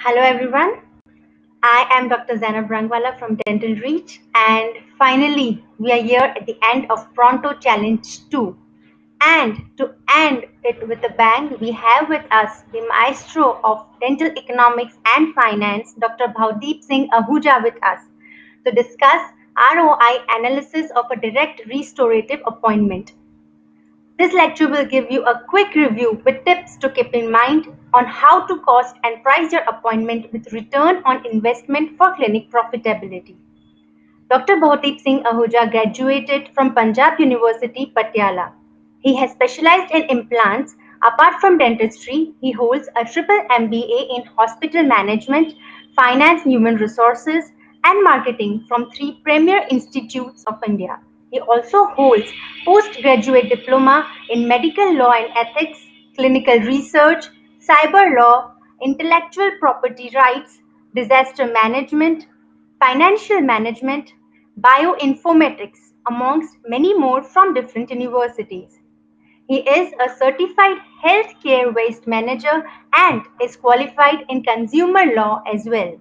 Hello everyone, I am Dr. Zainab Rangwala from Dental Reach, and finally we are here at the end of Pronto Challenge 2. And to end it with a bang, we have with us the maestro of dental economics and finance, Dr. Bhavdeep Singh Ahuja, with us to discuss ROI analysis of a direct restorative appointment. This lecture will give you a quick review with tips to keep in mind on how to cost and price your appointment with return on investment for clinic profitability. Dr. Bhavdeep Singh Ahuja graduated from Punjab University, Patiala. He has specialized in implants. Apart from dentistry, he holds a triple MBA in hospital management, finance, human resources, and marketing from three premier institutes of India. He also holds postgraduate diploma in medical law and ethics, clinical research, cyber law, intellectual property rights, disaster management, financial management, bioinformatics, amongst many more from different universities. He is a certified healthcare waste manager and is qualified in consumer law as well.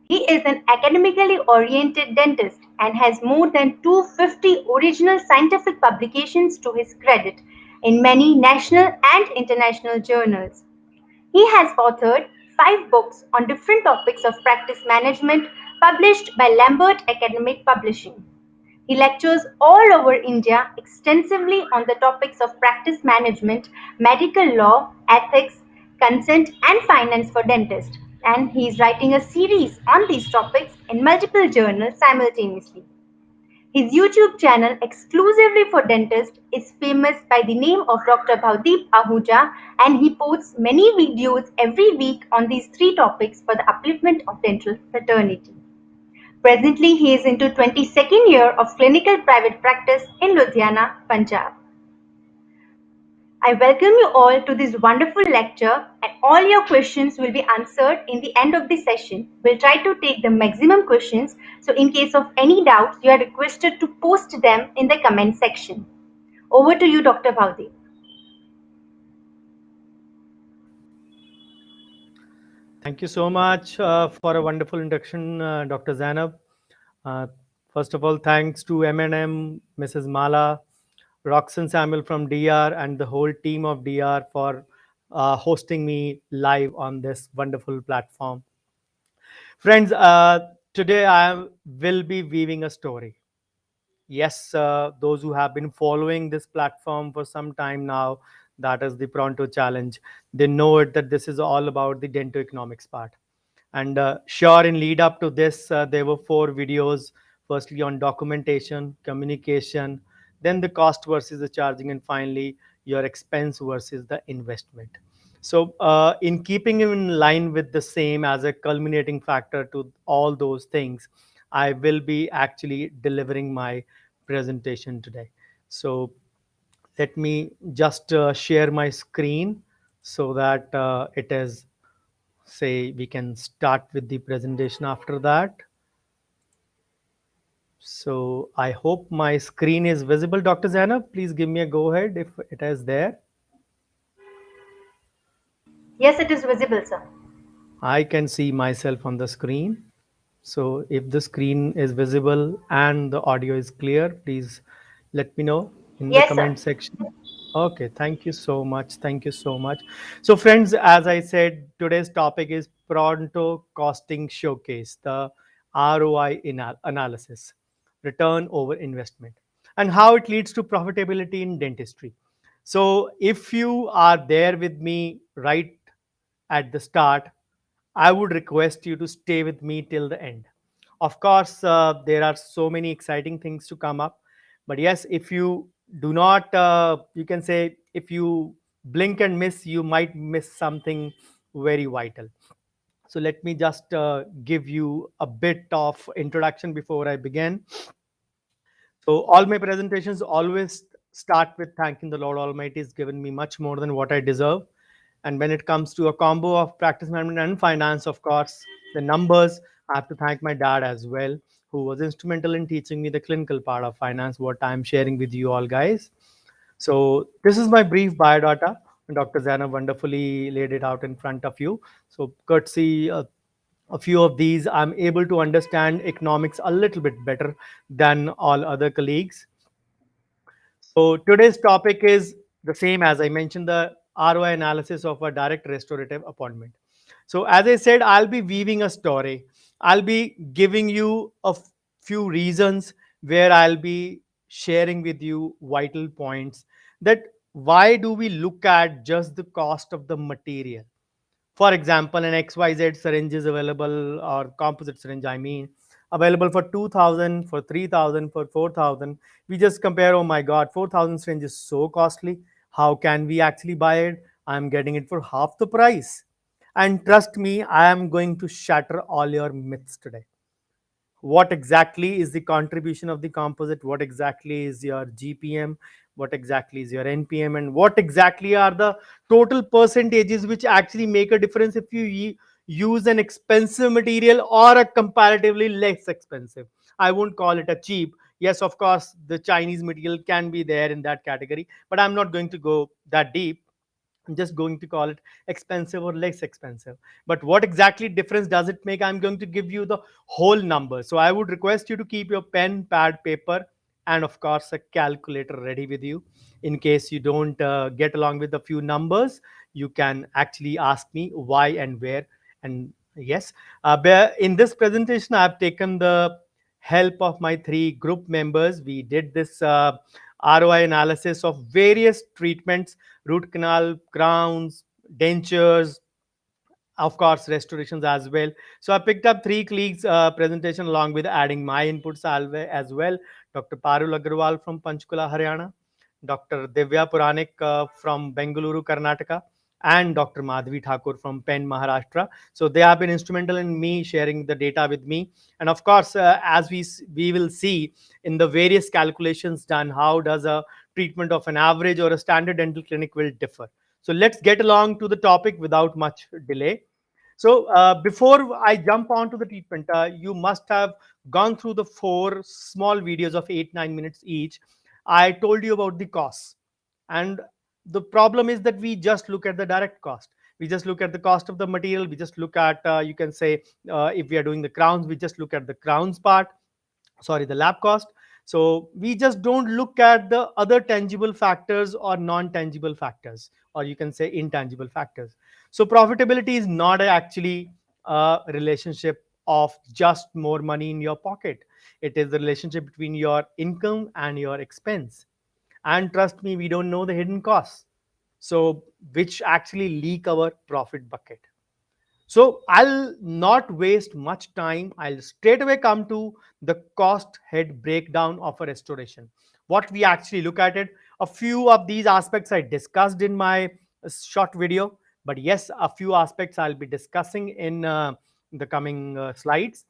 He is an academically oriented dentist and has more than 250 original scientific publications to his credit in many national and international journals. He has authored 5 books on different topics of practice management published by Lambert Academic Publishing. He lectures all over India extensively on the topics of practice management, medical law, ethics, consent, and finance for dentists. And he is writing a series on these topics in multiple journals simultaneously. His YouTube channel exclusively for dentists is famous by the name of Dr. Bhavdeep Ahuja, and he posts many videos every week on these three topics for the upliftment of dental fraternity. Presently, he is into 22nd year of clinical private practice in Ludhiana, Punjab. I welcome you all to this wonderful lecture, and all your questions will be answered in the end of the session. We'll try to take the maximum questions, so in case of any doubts, you are requested to post them in the comment section. Over to you, Dr. Bhavdeep. Thank you so much for a wonderful introduction, Dr. Zainab. Uh, First of all, thanks to M&M, Mrs. Mala, Roxanne Samuel from DR, and the whole team of DR for hosting me live on this wonderful platform. Friends, today will be weaving a story. Yes, those who have been following this platform for some time now, that is the Pronto Challenge, they know it that this is all about the dento economics part. And sure, in lead up to this, there were 4 videos. Firstly, on documentation, communication, then the cost versus the charging, and finally, your expense versus the investment. So, in keeping in line with the same as a culminating factor to all those things, I will be actually delivering my presentation today. So, let me just share my screen so that it is, say, we can start with the presentation after that. So I hope my screen is visible. Dr. Zainab, please give me a go ahead if it is there. Yes, it is visible, sir. I can see myself on the screen. So if the screen is visible and the audio is clear, please let me know in the Yes, sir. comment section. Okay, thank you so much. Thank you so much. So, friends, as I said, today's topic is Pronto Costing Showcase, the ROI analysis, return over investment, and how it leads to profitability in dentistry. So, if you are there with me right at the start, I would request you to stay with me till the end. Of course, there are so many exciting things to come up. But yes, if you do not, you can say, if you blink and miss, you might miss something very vital. So let me just give you a bit of introduction before I begin. So all my presentations always start with thanking the Lord Almighty has given me much more than what I deserve. And when it comes to a combo of practice management and finance, of course, the numbers, I have to thank my dad as well, who was instrumental in teaching me the clinical part of finance, what I'm sharing with you all guys. So this is my brief biodata. Dr. Zana wonderfully laid it out in front of you. So, courtesy a few of these, I'm able to understand economics a little bit better than all other colleagues. So today's topic is the same as I mentioned, the ROI analysis of a direct restorative appointment. So as I said, I'll be weaving a story. I'll be giving you a few reasons where I'll be sharing with you vital points that why do we look at just the cost of the material. For example, an XYZ syringe is available, or composite syringe, I mean, available for 2000, for 3000, for 4000. We just compare, oh my God, 4000 syringe is so costly. How can we actually buy it? I'm getting it for half the price. And trust me, I am going to shatter all your myths today. What exactly is the contribution of the composite, what exactly is your GPM, what exactly is your NPM, and what exactly are the total percentages which actually make a difference if you use an expensive material or a comparatively less expensive. I won't call it a cheap. Yes, of course the Chinese material can be there in that category, but I'm not going to go that deep. I'm just going to call it expensive or less expensive. But what exactly difference does it make? I'm going to give you the whole number. So I would request you to keep your pen, pad, paper, and of course a calculator ready with you. In case you don't get along with a few numbers, you can actually ask me why and where. And yes, in this presentation, I've taken the help of my three group members. We did this ROI analysis of various treatments: root canal, crowns, dentures, of course restorations as well. So I picked up three colleagues presentation along with adding my inputs as well. Dr. Parul Agarwal from Panchkula, Haryana, Dr. Divya Puranik from Bengaluru, Karnataka, and Dr. Madhvi Thakur from Penn, Maharashtra. So they have been instrumental in me sharing the data with me. And of course, as we will see in the various calculations done, how does a treatment of an average or a standard dental clinic will differ. So let's get along to the topic without much delay. So before I jump on to the treatment, you must have gone through the four small videos of 8-9 minutes each. I told you about the costs, and the problem is that we just look at the direct cost. We just look at the cost of the material. We just look at, you can say, if we are doing the crowns, we just look at the crowns part, sorry, the lab cost. So we just don't look at the other tangible factors or non-tangible factors, or you can say intangible factors. So profitability is not actually a relationship of just more money in your pocket. It is the relationship between your income and your expense. And trust me, we don't know the hidden costs, so which actually leak our profit bucket. So I'll not waste much time. I'll straight away come to the cost head breakdown of a restoration. What we actually look at it. A few of these aspects I discussed in my short video, but yes, a few aspects I'll be discussing in the coming slides.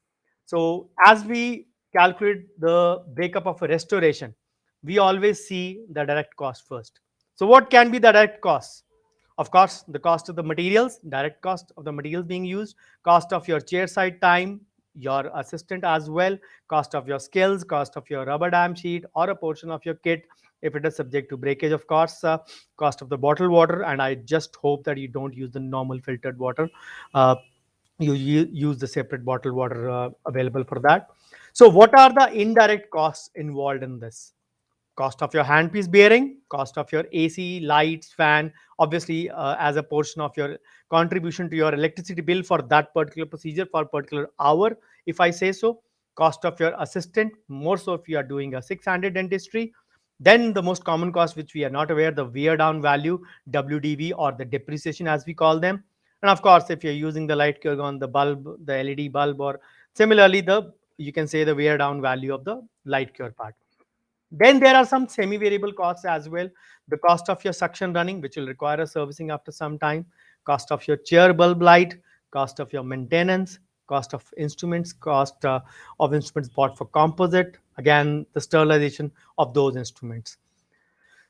So as we calculate the breakup of a restoration, we always see the direct cost first. So what can be the direct cost? Of course, the cost of the materials, direct cost of the materials being used, cost of your chair side time, your assistant as well, cost of your skills, cost of your rubber dam sheet or a portion of your kit if it is subject to breakage, of course, cost of the bottled water. And I just hope that you don't use the normal filtered water. Uh, you use the separate bottled water available for that. So, what are the indirect costs involved in this? Cost of your handpiece bearing, cost of your AC, lights, fan, obviously as a portion of your contribution to your electricity bill for that particular procedure for particular hour, if I say so. Cost of your assistant, more so if you are doing a six-handed dentistry. Then the most common cost, which we are not aware, the wear down value, WDV, or the depreciation as we call them. And of course, if you're using the light curve on the bulb, the LED bulb, or similarly the, you can say, the wear down value of the light cure part. Then there are some semi-variable costs as well. The cost of your suction running, which will require a servicing after some time, cost of your chair bulb light, cost of your maintenance, cost of instruments, cost of instruments bought for composite, again, the sterilization of those instruments.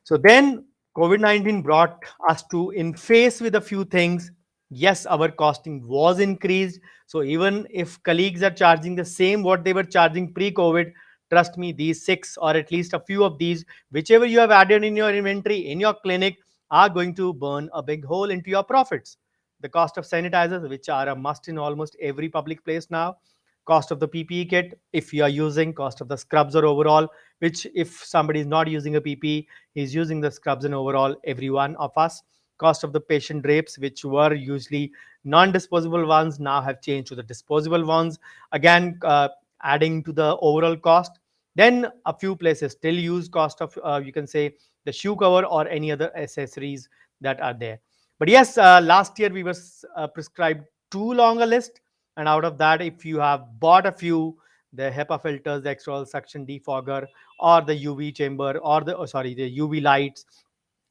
So then COVID-19 brought us to in face with a few things. Yes, our costing was increased. So even if colleagues are charging the same what they were charging pre-COVID, trust me, these six or at least a few of these, whichever you have added in your inventory, in your clinic, are going to burn a big hole into your profits. The cost of sanitizers, which are a must in almost every public place now, cost of the PPE kit, if you are using, cost of the scrubs or overall, which if somebody is not using a PPE, he's using the scrubs and overall, every one of us. Cost of the patient drapes, which were usually non-disposable ones, now have changed to the disposable ones. Again, adding to the overall cost. Then a few places still use cost of, you can say, the shoe cover or any other accessories that are there. But yes, last year we were prescribed too long a list, and out of that, if you have bought a few, the HEPA filters, the external suction defogger, or the UV chamber, or the UV lights,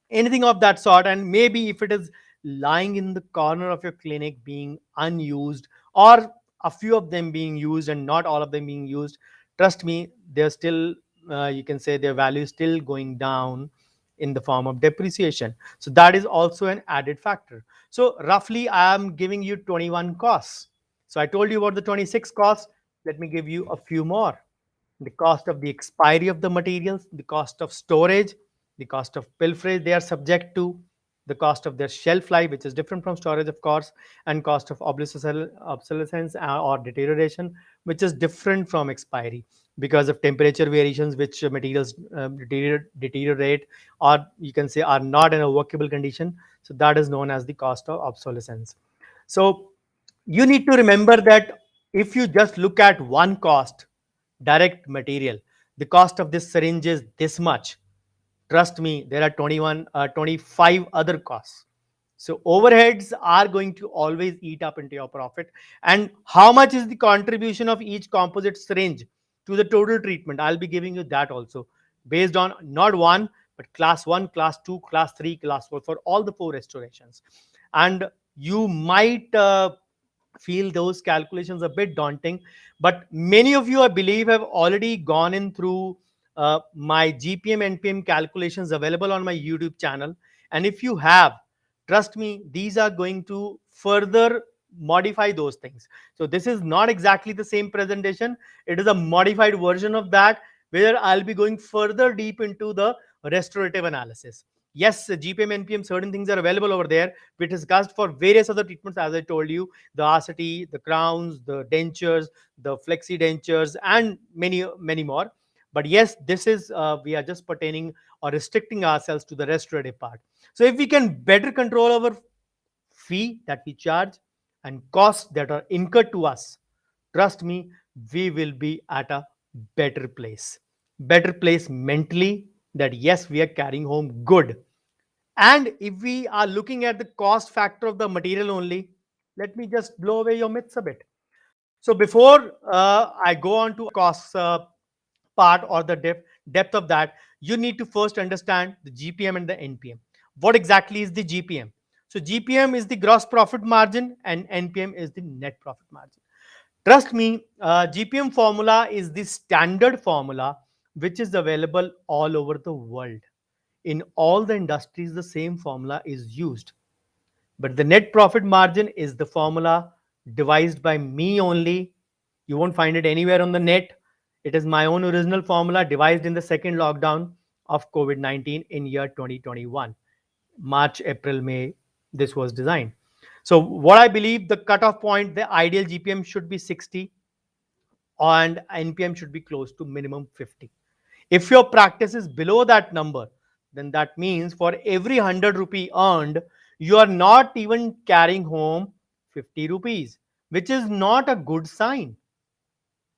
anything of that sort, and maybe if it is lying in the corner of your clinic being unused, or a few of them being used and not all of them being used, trust me, they're still, you can say, their value is still going down in the form of depreciation. So that is also an added factor. So roughly I am giving you 21 costs. So I told you about the 26 costs. Let me give you a few more: the cost of the expiry of the materials, the cost of storage, the cost of pilferage they are subject to, the cost of their shelf life, which is different from storage, of course, and cost of obsolescence or deterioration, which is different from expiry because of temperature variations, which materials deteriorate, or you can say are not in a workable condition. So that is known as the cost of obsolescence. So you need to remember that if you just look at one cost, direct material, the cost of this syringe is this much. Trust me, there are 25 other costs. So overheads are going to always eat up into your profit. And how much is the contribution of each composite syringe to the total treatment? I'll be giving you that also, based on not one, but class 1, class 2, class 3, class 4, for all the 4 restorations. And you might feel those calculations a bit daunting, but many of you, I believe, have already gone in through my GPM NPM calculations available on my YouTube channel. And if you have, trust me, these are going to further modify those things. So this is not exactly the same presentation, it is a modified version of that, where I'll be going further deep into the restorative analysis. Yes, GPM NPM, certain things are available over there. We discussed for various other treatments, as I told you, the RCT, the crowns, the dentures, the flexi dentures, and many more. But yes, this is, we are just pertaining or restricting ourselves to the restorative part. So if we can better control our fee that we charge and costs that are incurred to us, trust me, we will be at a better place. Better place mentally, that yes, we are carrying home good. And if we are looking at the cost factor of the material only, let me just blow away your myths a bit. So before I go on to cost part or the depth of that, you need to first understand the GPM and the NPM. What exactly is the GPM? So GPM is the gross profit margin and NPM is the net profit margin. Trust me, GPM formula is the standard formula which is available all over the world. In all the industries, the same formula is used. But the net profit margin is the formula devised by me only. You won't find it anywhere on the net. It is my own original formula devised in the second lockdown of COVID 19 in year 2021. March, April, May, this was designed. So, what I believe the cutoff point, the ideal GPM should be 60 and NPM should be close to minimum 50. If your practice is below that number, then that means for every 100 rupee earned, you are not even carrying home 50 rupees, which is not a good sign.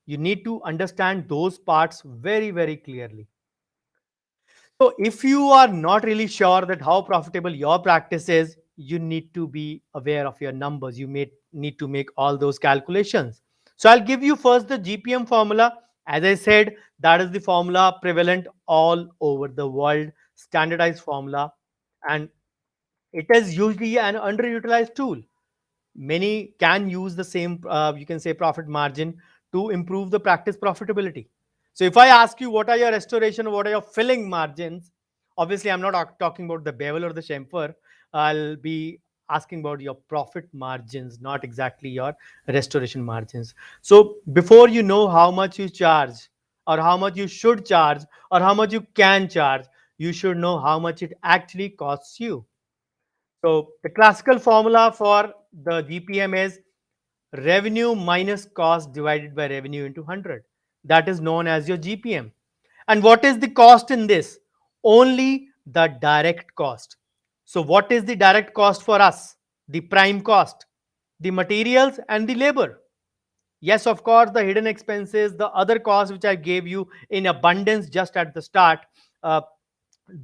You need to understand those parts very, very clearly. So if you are not really sure that how profitable your practice is, you need to be aware of your numbers. You may need to make all those calculations. So I'll give you first the GPM formula. As I said, that is the formula prevalent all over the world, standardized formula, and it is usually an underutilized tool. Many can use the same, you can say, profit margin to improve the practice profitability. So if I ask you what are your restoration, what are your filling margins, obviously I'm not talking about the bevel or the chamfer. I'll be asking about your profit margins, not exactly your restoration margins. So before you know how much you charge, or how much you should charge, or how much you can charge, you should know how much it actually costs you. So the classical formula for the GPM is revenue minus cost divided by revenue into 100. That is known as your GPM. And what is the cost in this? Only the direct cost. So what is the direct cost for us? The prime cost, the materials and the labor. Yes, of course, the hidden expenses, the other costs which I gave you in abundance just at the start, uh,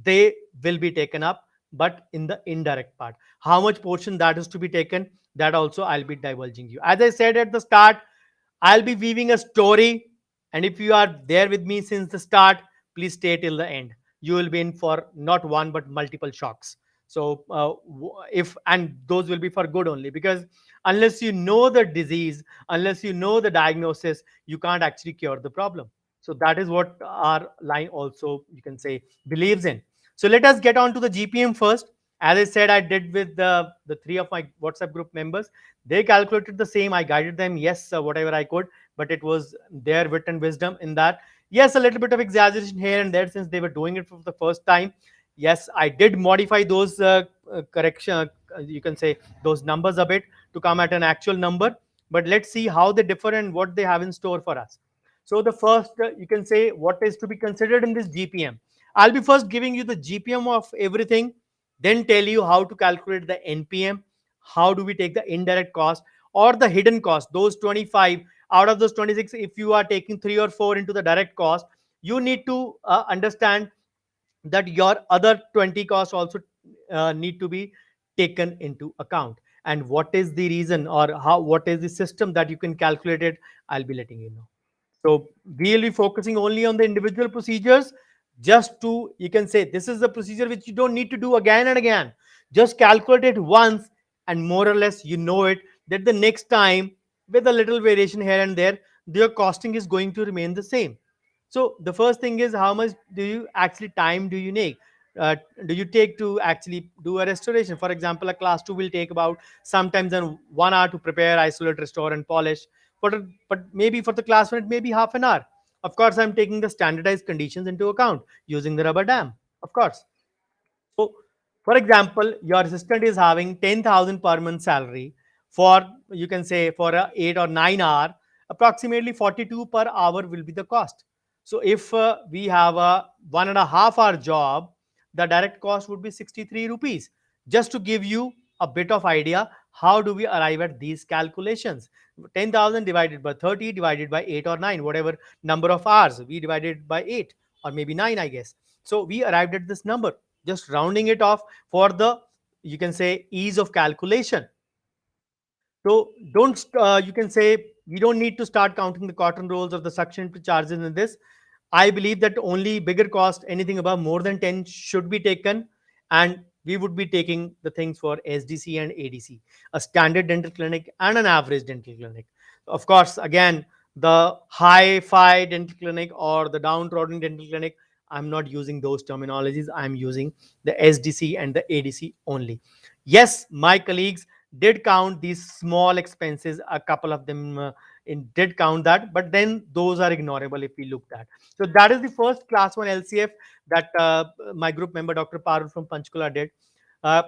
they will be taken up, but in the indirect part. How much portion that is to be taken, that also I'll be divulging you. As I said at the start, I'll be weaving a story, and if you are there with me since the start, please stay till the end. You will be in for not one but multiple shocks. So, if and those will be for good only, because unless you know the disease, unless you know the diagnosis, you can't actually cure the problem. So that is what our line also, you can say, believes in. So let us get on to the GPM first. As I said, I did with the three of my WhatsApp group members. They calculated the same. I guided them, yes, whatever I could, but it was their wit and wisdom in that. Yes, a little bit of exaggeration here and there since they were doing it for the first time. Yes, I did modify those correction, you can say, those numbers a bit to come at an actual number. But let's see how they differ and what they have in store for us. So the first, you can say, what is to be considered in this GPM. I'll be first giving you the GPM of everything, then tell you how to calculate the NPM, how do we take the indirect cost or the hidden cost, those 25 out of those 26. If you are taking 3 or 4 into the direct cost, you need to understand that your other 20 costs also need to be taken into account. And what is the reason, or how, what is the system that you can calculate it, I'll be letting you know. So we'll be focusing only on the individual procedures, just to, you can say, this is the procedure which you don't need to do again and again. Just calculate it once, and more or less you know it, that the next time, with a little variation here and there, your costing is going to remain the same. So the first thing is, how much do you actually time do you need? Uh, do you take to actually do a restoration? For example, a class 2 will take about sometimes 1 hour to prepare, isolate, restore, and polish. But maybe for the class 1, it may be half an hour. Of course, I'm taking the standardized conditions into account using the rubber dam, of course. So, for example, your assistant is having 10,000 per month salary for, you can say, for a 8 or 9 hour, approximately 42 per hour will be the cost. So, if we have a 1.5 hour job, the direct cost would be 63 rupees. Just to give you a bit of idea, how do we arrive at these calculations? 10,000 divided by 30 divided by 8 or 9, whatever number of hours we divided by 8 or maybe 9, I guess. So we arrived at this number, just rounding it off for the, you can say, ease of calculation. So don't, you can say, you don't need to start counting the cotton rolls or the suction charges in this. I believe that only bigger cost, anything above more than 10, should be taken. And we would be taking the things for SDC and ADC, a standard dental clinic and an average dental clinic. Of course, again, the hi-fi dental clinic or the downtrodden dental clinic, I'm not using those terminologies. I'm using the SDC and the ADC only. Yes, my colleagues did count these small expenses, a couple of them did count that, but then those are ignorable if we looked at. So that is the first class 1 LCF that my group member Dr. Parul from Panchkula did. uh,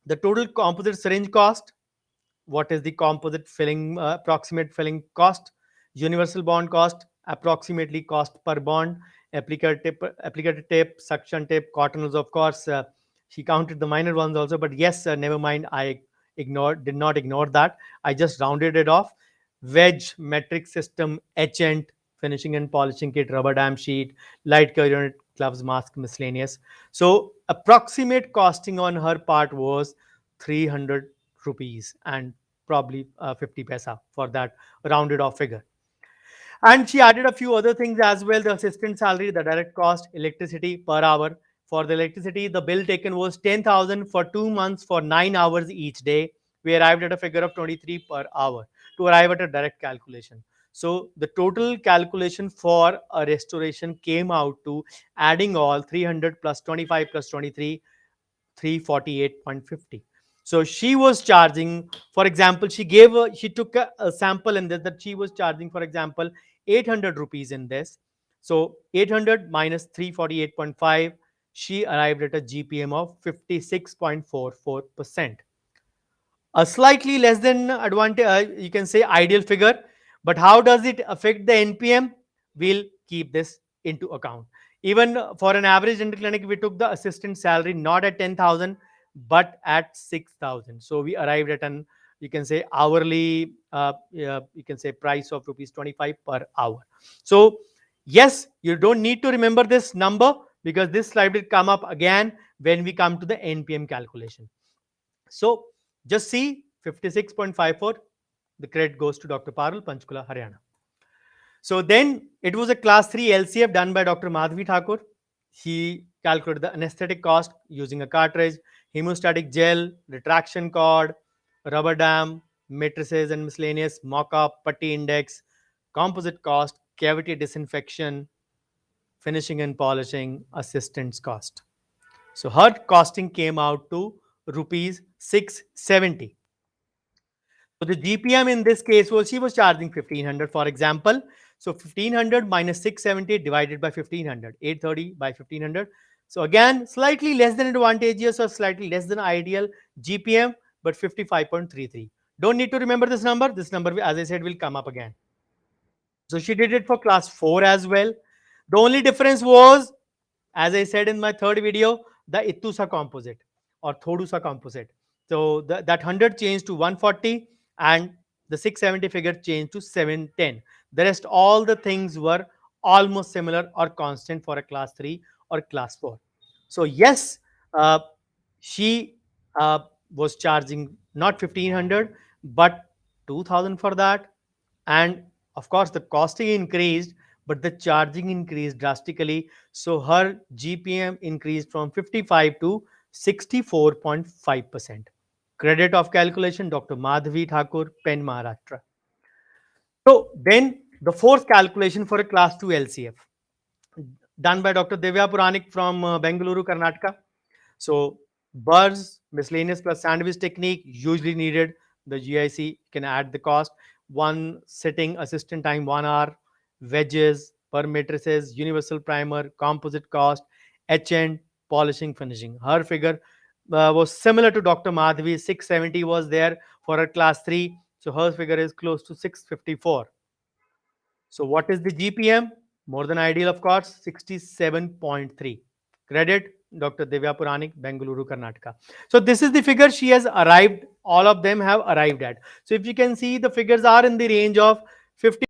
the total composite syringe cost, what is the composite filling, approximate filling cost, universal bond cost, approximately cost per bond, applicator tip, suction tip, cottonals, of course. She counted the minor ones also, but yes, never mind, I did not ignore that. I just rounded it off. Wedge, metric system, etchant, finishing and polishing kit, rubber dam sheet, light care unit, gloves, mask, miscellaneous. So approximate costing on her part was 300 rupees and probably 50 paisa for that rounded off figure. And she added a few other things as well: the assistant salary, the direct cost, electricity per hour. For the electricity, the bill taken was 10,000 for 2 months for 9 hours each day. We arrived at a figure of 23 per hour to arrive at a direct calculation. So the total calculation for a restoration came out to, adding all 300 plus 25 plus 23, 348.50. So she was charging, for example, she took a sample in this, that she was charging, for example, 800 rupees in this. So 800 minus 348.5, she arrived at a GPM of 56.44%. A slightly less than advantage, you can say ideal figure, but how does it affect the NPM? We'll keep this into account. Even for an average dental clinic, we took the assistant salary not at 10,000 but at 6,000. So we arrived at an, you can say, hourly, you can say, price of rupees 25 per hour. So yes, you don't need to remember this number because this slide will come up again when we come to the NPM calculation. So just see 56.54, the credit goes to Dr. Parul, Panchkula, Haryana. So then it was a class 3 LCF done by Dr. Madhavi Thakur. He calculated the anesthetic cost using a cartridge, hemostatic gel, retraction cord, rubber dam, matrices and miscellaneous, mock-up, putty index, composite cost, cavity disinfection, finishing and polishing, assistant's cost. So her costing came out to rupees 670. So the GPM in this case was she was charging 1500, for example. So 1500 minus 670 divided by 1500, 830 by 1500. So again, slightly less than advantageous or slightly less than ideal GPM, but 55.33. Don't need to remember this number. This number, as I said, will come up again. So she did it for class 4 as well. The only difference was, as I said in my third video, the Itusa composite or Thodusa composite. So that 100 changed to 140 and the 670 figure changed to 710. The rest, all the things were almost similar or constant for a class 3 or class 4. So yes, uh, she was charging not 1500 but 2000 for that. And of course, the costing increased, but the charging increased drastically. So her GPM increased from 55 to 64.5%. Credit of calculation, Dr. Madhavi Thakur, Pen, Maharashtra. So then the fourth calculation for a class 2 LCF done by Dr. Divya Puranik from Bengaluru, Karnataka. So burrs, miscellaneous plus sandwich technique usually needed. The GIC can add the cost. One sitting assistant time 1 hour, wedges, per matrices, universal primer, composite cost, etch end, polishing, finishing. Her figure was similar to Dr. Madhavi. 670 was there for her class 3. So her figure is close to 654. So what is the GPM? More than ideal, of course, 67.3. Credit Dr. Divya Puranik, Bengaluru, Karnataka. So this is the figure she has arrived, all of them have arrived at. So if you can see, the figures are in the range of 50.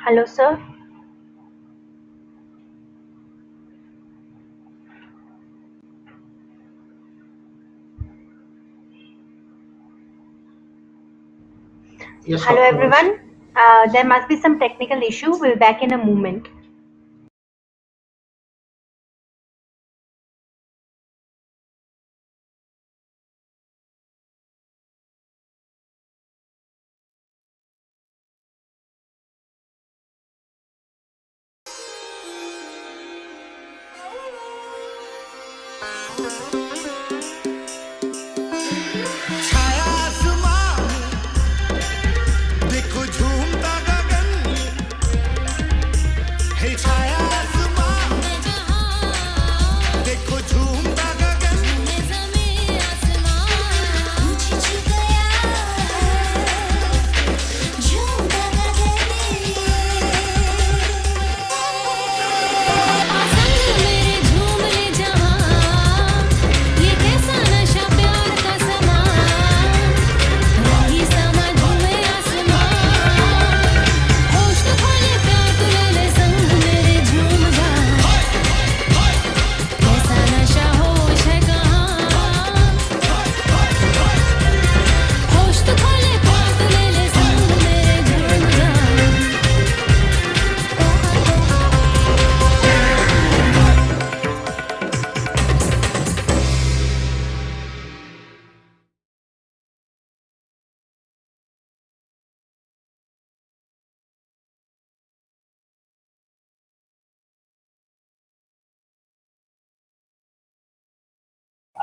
Hello, sir. Yes, Hello, of course. everyone. There must be some technical issue. We'll be back in a moment. छाया आसमान, देखो झूमता गगन,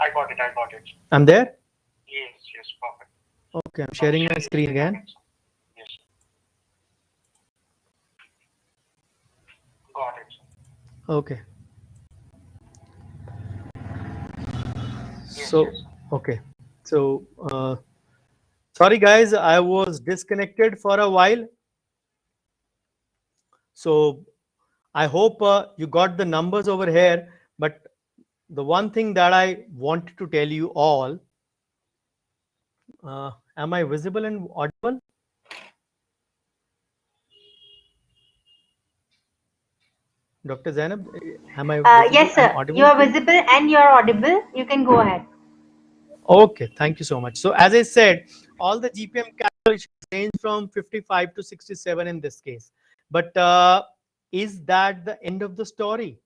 I got it. I got it. I'm there? Yes, yes, perfect. Okay, I'm sharing my screen again. Yes, got it. Okay. Yes, So, yes. okay. So, sorry guys, I was disconnected for a while. So, I hope you got the numbers over here. But the one thing that I wanted to tell you all, am I visible and audible? Dr. Zainab, am I visible Yes, and sir. You audible are to you? visible and you are audible. You can go ahead. Okay, thank you so much. So as I said, all the GPM calculations range from 55 to 67 in this case. But is that the end of the story?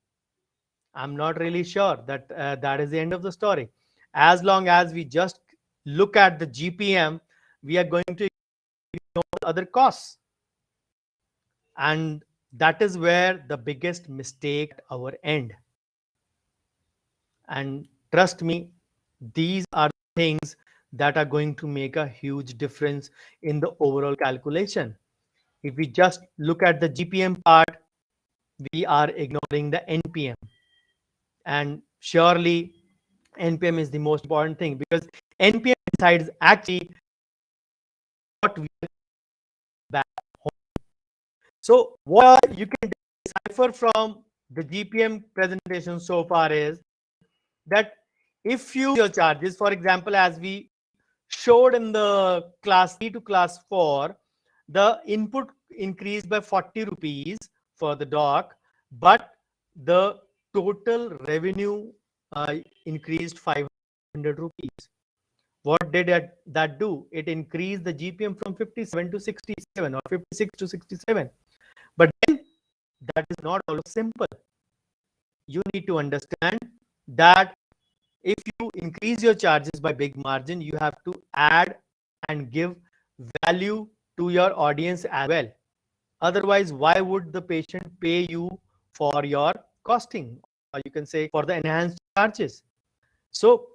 I'm not really sure that that is the end of the story. As long as we just look at the GPM, we are going to ignore other costs. And that is where the biggest mistake at our end. And trust me, these are things that are going to make a huge difference in the overall calculation. If we just look at the GPM part, we are ignoring the NPM. And surely NPM is the most important thing, because NPM decides actually what we are back home. So what you can decipher from the GPM presentation so far is that if you your charges, for example, as we showed in the class 3 to class 4, the input increased by 40 rupees for the dock, but the total revenue increased 500 rupees. What did that do? It increased the GPM from 57 to 67 or 56 to 67. But then that is not always simple. You need to understand that if you increase your charges by big margin, you have to add and give value to your audience as well. Otherwise, why would the patient pay you for your costing, or you can say for the enhanced charges? So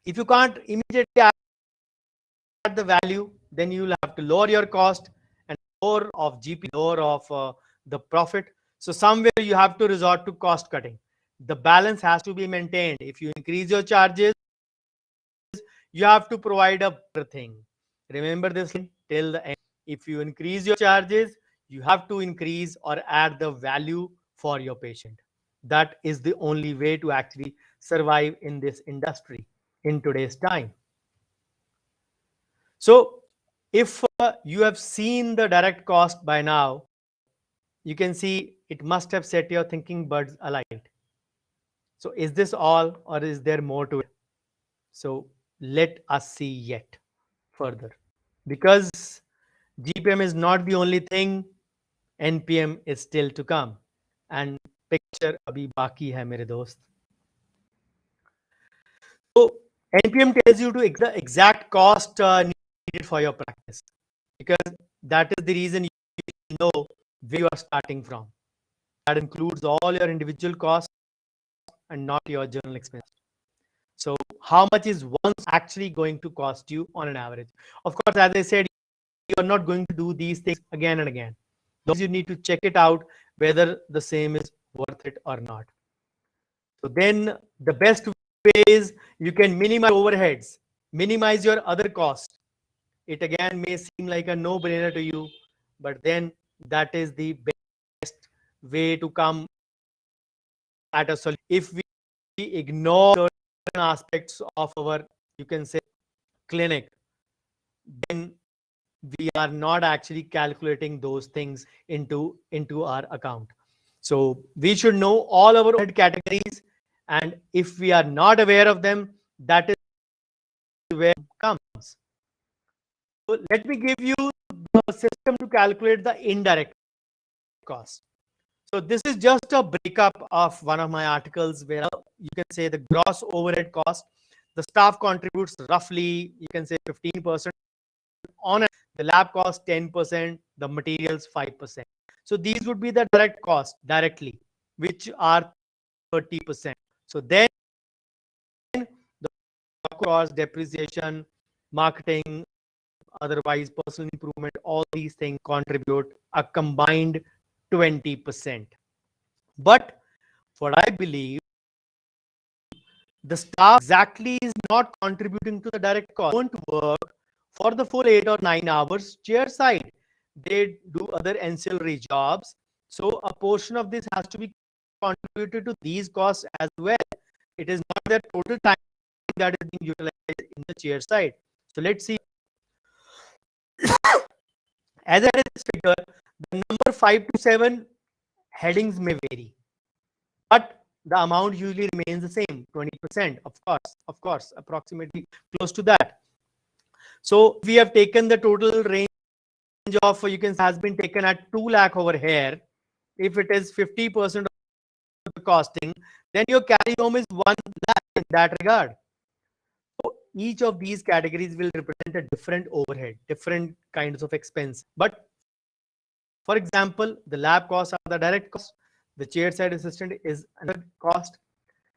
if you can't immediately add the value, then you will have to lower your cost, and lower of GP, lower of the profit. So somewhere you have to resort to cost cutting. The balance has to be maintained. If you increase your charges, you have to provide a better thing. Remember this till the end. If you increase your charges, you have to increase or add the value for your patient. That is the only way to actually survive in this industry in today's time. So if you have seen the direct cost by now, you can see it must have set your thinking buds alight. So is this all, or is there more to it? So let us see yet further, because GPM is not the only thing, NPM is still to come, and picture abhi baki hai mere dost. So NPM tells you to the exact cost needed for your practice, because that is the reason you know where you are starting from. That includes all your individual costs and not your general expense. So how much is once actually going to cost you on an average? Of course, as I said, you are not going to do these things again and again. Those you need to check it out whether the same is worth it or not. So then the best way is you can minimize overheads, minimize your other costs. It again may seem like a no-brainer to you, but then that is the best way to come at a solution. If we ignore certain aspects of our, you can say, clinic, then we are not actually calculating those things into our account. So we should know all our overhead categories, and if we are not aware of them, that is where it comes. So let me give you the system to calculate the indirect cost. So this is just a breakup of one of my articles where you can say the gross overhead cost. The staff contributes roughly, you can say 15% on it. The lab cost 10%, the materials 5%. So these would be the direct cost directly, which are 30%. So then the cost, depreciation, marketing, otherwise personal improvement, all these things contribute a combined 20%. But what I believe, the staff exactly is not contributing to the direct cost. Don't work for the full 8 or 9 hours chair side. They do other ancillary jobs. So a portion of this has to be contributed to these costs as well. It is not their total time that is being utilized in the chair side. So let's see. As I read this figure, the number 5 to 7 headings may vary, but the amount usually remains the same, 20%, of course, approximately close to that. So we have taken the total range of, you can say, has been taken at 2 lakh over here. If it is 50% of the costing, then your carry home is 1 lakh in that regard. So each of these categories will represent a different overhead, different kinds of expense. But for example, the lab costs are the direct cost. The chairside assistant is another cost.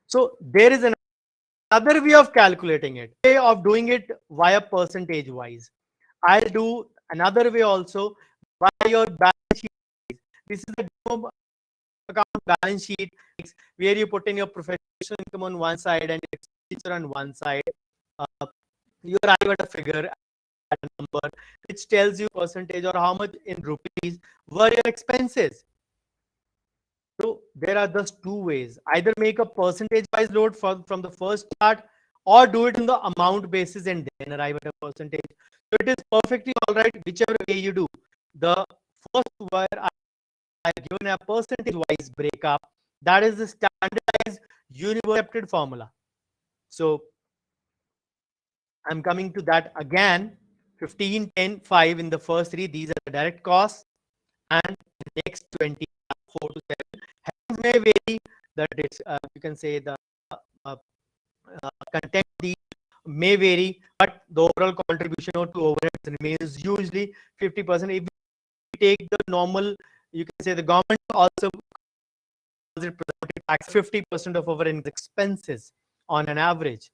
So there is another way of calculating it, way of doing it via percentage wise. I'll do another way also by your balance sheet. This is the demo account balance sheet where you put in your professional income on one side and expenditure on one side. You arrive at a figure, at a number, which tells you percentage or how much in rupees were your expenses. So there are just two ways: either make a percentage wise load from the first chart, or do it in the amount basis and then arrive at a percentage. So it is perfectly all right whichever way you do. The first where I've given a percentage wise breakup, that is the standardized universal accepted formula. So I'm coming to that again. 15, 10, 5 in the first three, these are the direct costs, and the next 20, 4 to 7 may vary. That is, you can say the uh, content may vary, but the overall contribution to overheads remains usually 50%. If we take the normal, you can say the government also tax 50% of our expenses on an average.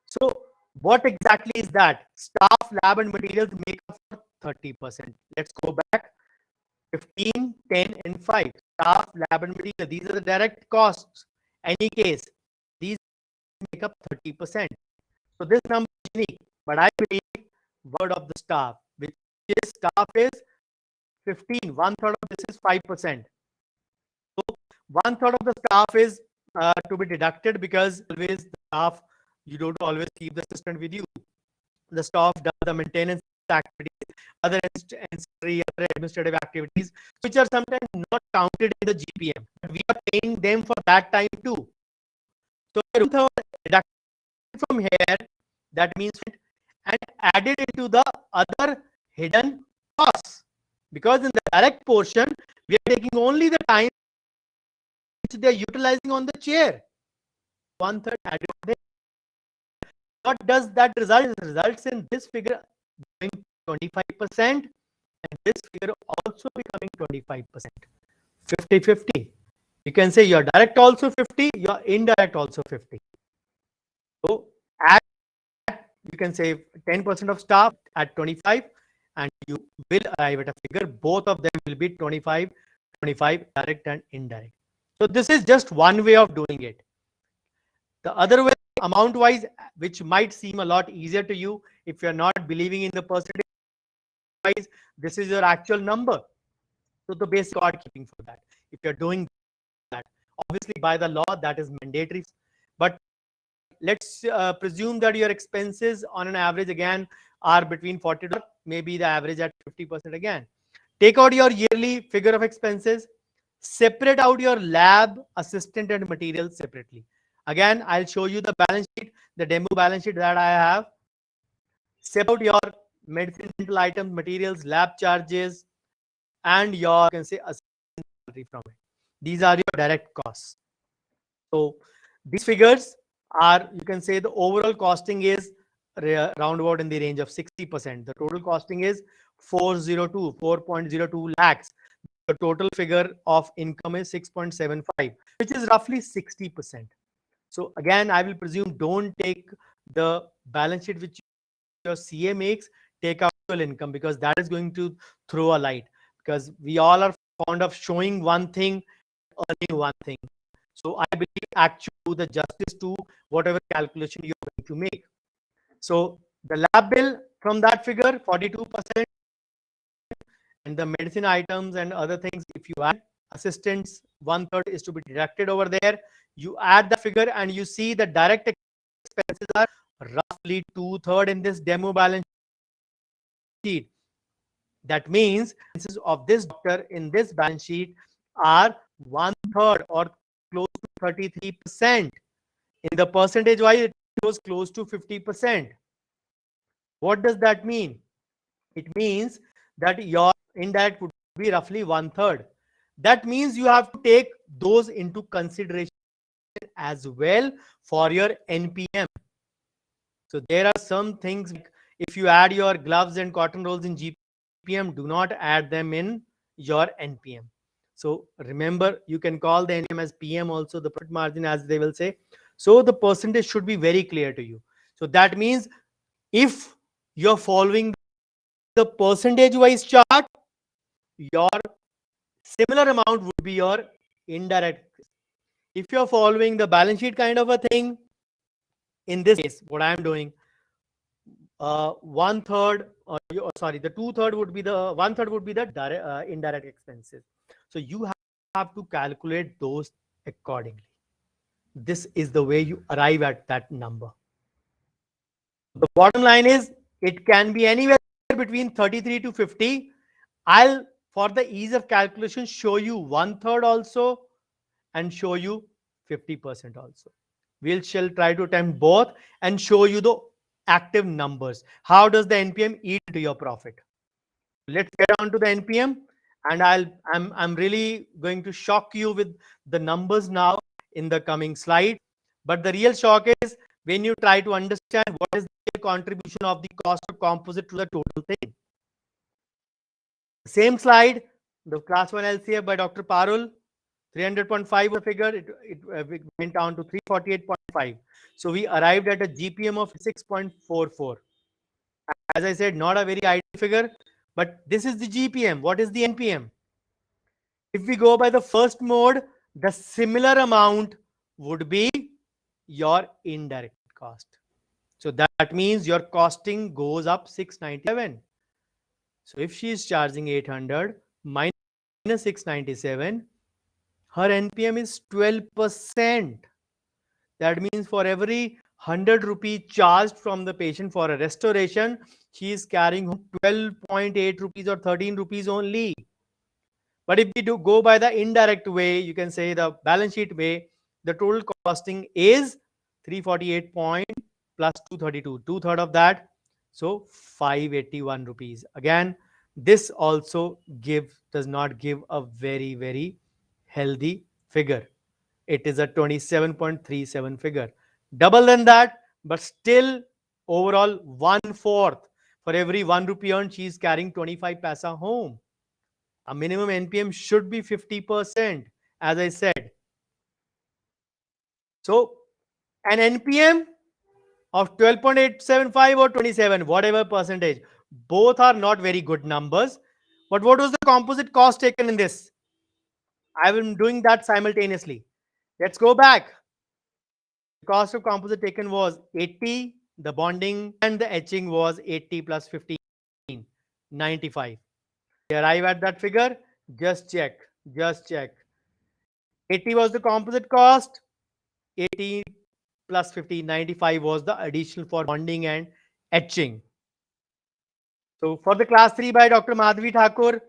So what exactly is that? Staff, lab, and materials make up for 30%. Let's go back. 15, 10, and 5. Staff, lab, and material. These are the direct costs. Any case, these make up 30%. So this number is unique, but I believe word of the staff, which is staff is 15. One third of this is 5%. So one third of the staff is to be deducted, because always the staff, you don't always keep the assistant with you. The staff does the maintenance activities, other ancillary, other administrative activities, which are sometimes not counted in the GPM, but we are paying them for that time too. So deducted from here, that means, and added into the other hidden costs, because in the direct portion we are taking only the time which they are utilizing on the chair. One third added there. What does that result? It results in this figure becoming 25%, and this figure also becoming 25%. 50-50. You can say your direct also 50, your indirect also 50. So add, you can say 10% of staff at 25, and you will arrive at a figure. Both of them will be 25, 25, direct and indirect. So this is just one way of doing it. The other way, amount wise, which might seem a lot easier to you if you're not believing in the percentage wise, this is your actual number. So the basic record keeping for that. If you're doing that, obviously by the law that is mandatory, but let's presume that your expenses on an average again are between 40 to maybe the average at 50% again. Take out your yearly figure of expenses, separate out your lab, assistant, and materials separately. Again, I'll show you the balance sheet, the demo balance sheet that I have. Separate out your medicine, dental items, materials, lab charges, and your, you can say, salary from it. These are your direct costs. So these figures are, you can say, the overall costing is roundabout in the range of 60%. The total costing is 4.02 lakhs. The total figure of income is 6.75, which is roughly 60%. So again, I will presume don't take the balance sheet which your CA makes, take out your income, because that is going to throw a light, because we all are fond of showing one thing, earning one thing. So I believe actually do the justice to whatever calculation you're going to make. So the lab bill from that figure, 42%, and the medicine items and other things, if you add assistants, 1/3 is to be deducted over there. You add the figure and you see the direct expenses are roughly 2/3 in this demo balance sheet. That means expenses of this doctor in this balance sheet are 1/3 or close to 33%. In the percentage wise, it was close to 50%. What does that mean? It means that your indirect would be roughly 1/3. That means you have to take those into consideration as well for your NPM. So there are some things like if you add your gloves and cotton rolls in GPM, do not add them in your NPM. So remember, you can call the NPM as PM also, the profit margin as they will say. So the percentage should be very clear to you. So that means if you're following the percentage wise chart, your similar amount would be your indirect. If you're following the balance sheet kind of a thing, in this case, what I'm doing, 1/3, sorry, the 2/3 would be the 1/3 would be the indirect expenses. So you have to calculate those accordingly. This is the way you arrive at that number. The bottom line is it can be anywhere between 33 to 50. I'll, for the ease of calculation, show you 1/3 also and show you 50% also. We'll shall try to attempt both and show you the active numbers. How does the NPM eat into your profit? Let's get on to the NPM, and I'm really going to shock you with the numbers now in the coming slide. But the real shock is when you try to understand what is the contribution of the cost of composite to the total thing. Same slide, the class 1 LCF by Dr. Parul, 300.5 was the figure, it went down to 348.5. So we arrived at a GPM of 6.44. As I said, not a very ideal figure, but this is the GPM. What is the NPM? If we go by the first mode, the similar amount would be your indirect cost. So that means your costing goes up 697. So if she is charging 800 minus 697, her NPM is 12%. That means for every 100 rupee charged from the patient for a restoration, she is carrying home 12.8 rupees or 13 rupees only. But if we do go by the indirect way, you can say the balance sheet way, the total costing is 348 point plus 232, 2/3 of that. So 581 rupees. Again, this also does not give a very healthy figure. It is a 27.37 figure. Double than that, but still overall 1/4. For every 1 rupee earned, she is carrying 25 paisa home. A minimum NPM should be 50%, as I said. So an NPM of 12.875 or 27, whatever percentage, both are not very good numbers. But what was the composite cost taken in this? I am doing that simultaneously. Let's go back. The cost of composite taken was 80, the bonding and the etching was 80 plus 15, 95. We arrive at that figure, just check, just check. 80 was the composite cost, 80 plus 50, 95 was the additional for bonding and etching. So for the class 3 by Dr. Madhavi Thakur,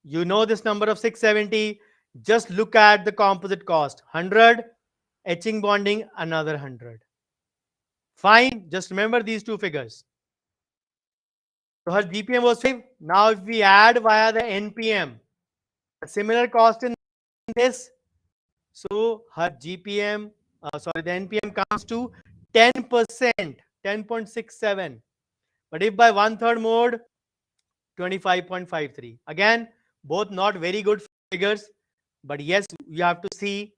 you know this number of 670. Just look at the composite cost, 100, etching bonding another 100. Fine, just remember these two figures. So her GPM was 5. Now if we add via the NPM, a similar cost in this, so her GPM, the NPM comes to 10%, 10.67. But if by 1/3 mode, 25.53. Again, both not very good figures, but yes, you have to see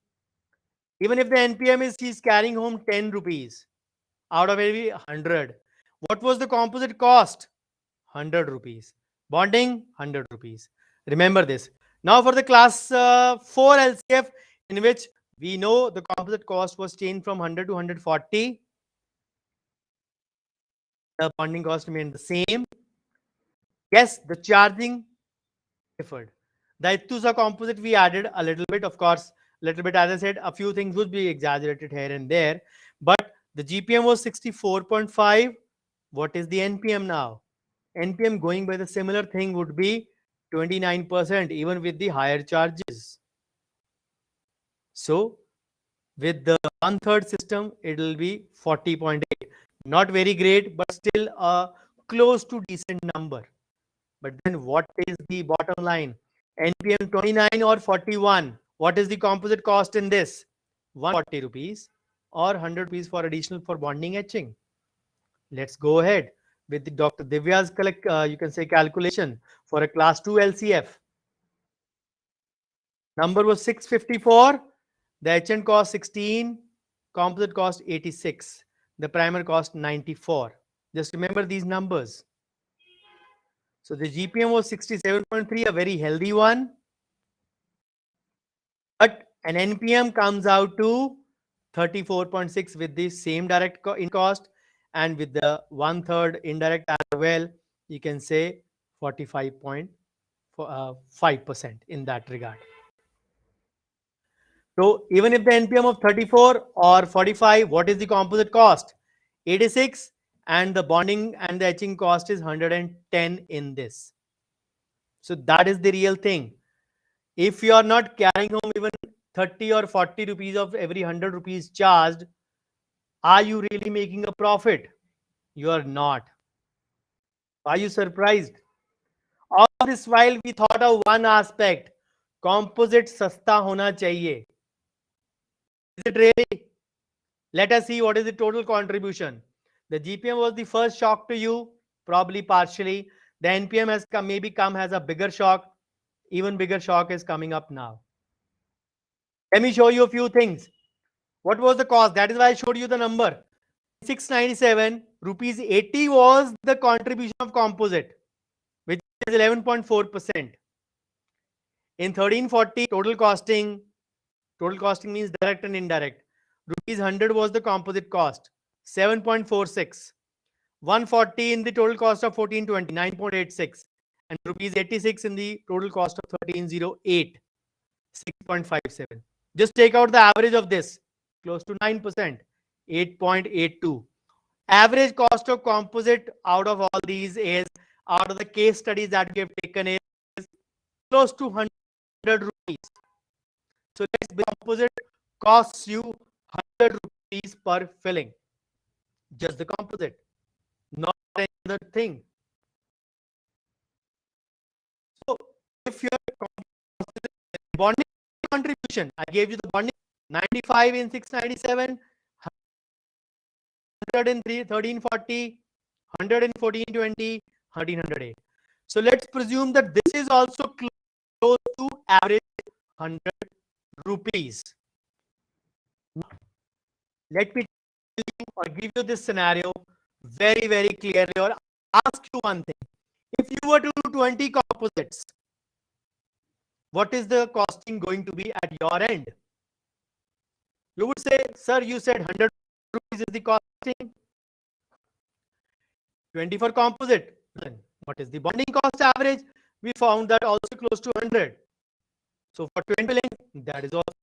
Even if the NPM is she's carrying home 10 rupees out of every 100, what was the composite cost? 100 rupees. Bonding, 100 rupees. Remember this. Now for the class 4 LCF, in which we know the composite cost was changed from 100 to 140. The bonding cost remained the same. Yes, the charging differed. The Itusa composite we added a little bit, of course, little bit, as I said, a few things would be exaggerated here and there, but the GPM was 64.5. What is the NPM now? NPM going by the similar thing would be 29%, even with the higher charges. So with the one third system, it will be 40.8. Not very great, but still a close to decent number. But then what is the bottom line? NPM 29 or 41? What is the composite cost in this? 140 rupees or 100 rupees for additional for bonding etching. Let's go ahead with the Dr. Divya's you can say calculation for a class 2 LCF. Number was 654. The HN cost 16. Composite cost 86. The primer cost 94. Just remember these numbers. So the GPM was 67.3, a very healthy one. But an NPM comes out to 34.6 with the same direct cost, and with the one third indirect as well, you can say 45.5% in that regard. So even if the NPM of 34 or 45, what is the composite cost? 86, and the bonding and the etching cost is 110 in this. So that is the real thing. If you are not carrying home even 30 or 40 rupees of every 100 rupees charged, are you really making a profit? You are not. Are you surprised? All this while we thought of one aspect, composite sasta hona chahiye. Is it really? Let us see what is the total contribution. The GPM was the first shock to you, probably partially. The NPM has maybe come as a bigger shock. Even bigger shock is coming up now. Let me show you a few things. What was the cost? That is why I showed you the number. 697 rupees 80 was the contribution of composite, which is 11.4%. In 1340, total costing means direct and indirect. Rupees 100 was the composite cost, 7.46. 140 in the total cost of 1420, 9.86. And rupees 86 in the total cost of 1308, 6.57. Just take out the average of this, close to 9%, 8.82. Average cost of composite out of all these is, out of the case studies that we have taken, is close to 100 rupees. So let's be composite costs you 100 rupees per filling. Just the composite, not any other thing. So if your bonding contribution, I gave you the bonding 95 in 697, 100 in 1340, 100 in 1420, 1308. So let's presume that this is also close to average 100 rupees. Let me tell you or give you this scenario very, very clearly, or ask you one thing. If you were to do 20 composites, what is the costing going to be at your end? You would say, sir, you said 100 rupees is the costing. 20 for composite. Then what is the bonding cost average? We found that also close to 100. So for 20 filling, that is also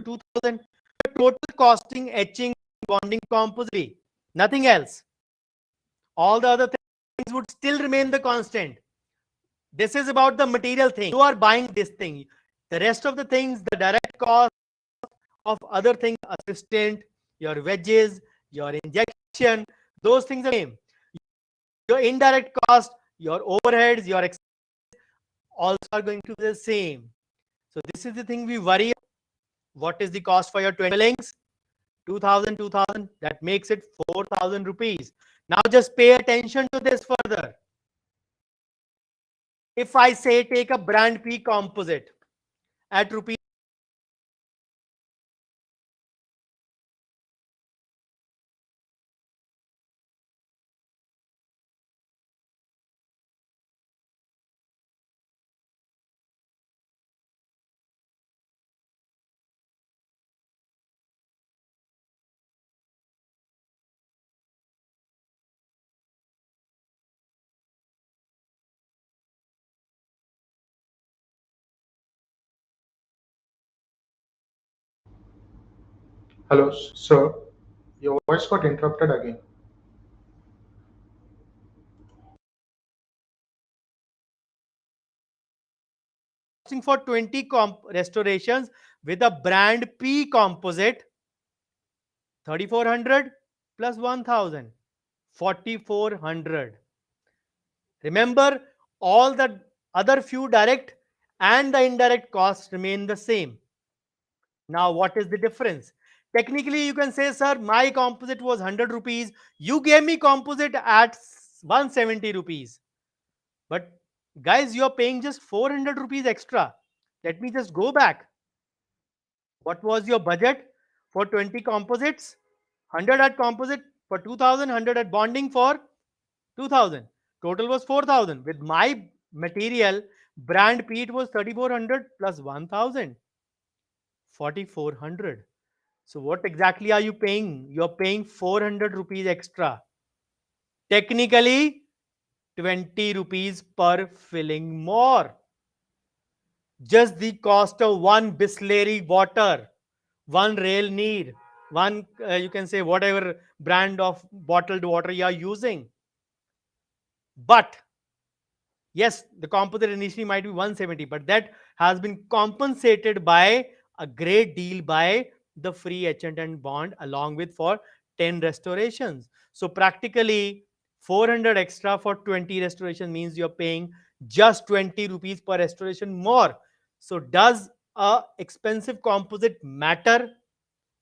2000. The total costing, etching, bonding, composite, nothing else. All the other things would still remain the constant. This is about the material thing. You are buying this thing. The rest of the things, the direct cost of other things, assistant, your wedges, your injection, those things are the same. Your indirect cost, your overheads, your expenses also are going to be the same. So this is the thing we worry. What is the cost for your 20 fillings? 2000, 2000. That makes it 4000 rupees. Now just pay attention to this further. If I say take a brand P composite at rupees Hello, sir. Your voice got interrupted again. For 20 restorations with a brand P composite, 3400 plus 1000, 4400. Remember, all the other few direct and the indirect costs remain the same. Now, what is the difference? Technically, you can say, sir, my composite was 100 rupees. You gave me composite at 170 rupees. But guys, you're paying just 400 rupees extra. Let me just go back. What was your budget for 20 composites? 100 at composite for 2000, 100 at bonding for 2000. Total was 4000. With my material, brand P, it was 3400 plus 1000, 4400. So, what exactly are you paying? You're paying 400 rupees extra. Technically, 20 rupees per filling more. Just the cost of one Bisleri water, one rail neer, one, you can say, whatever brand of bottled water you are using. But yes, the composite initially might be 170, but that has been compensated by a great deal by the free etchant and bond along with for 10 restorations. So practically 400 extra for 20 restoration means you're paying just 20 rupees per restoration more. So does a expensive composite matter?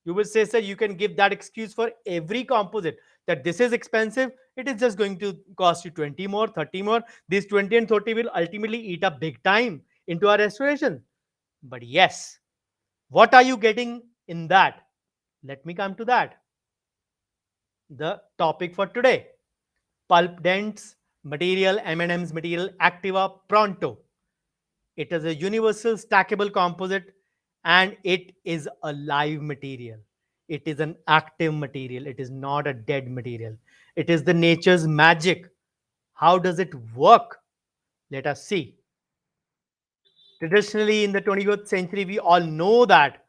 You will say, sir, you can give that excuse for every composite that this is expensive. It is just going to cost you 20 more, 30 more. These 20 and 30 will ultimately eat up big time into our restoration. But yes, what are you getting in that? Let me come to that. The topic for today: pulp dents material, M&M's material, Activa Pronto. It is a universal stackable composite and it is a live material. It is an active material. It is not a dead material. It is the nature's magic. How does it work? Let us see. Traditionally, in the 21st century, we all know that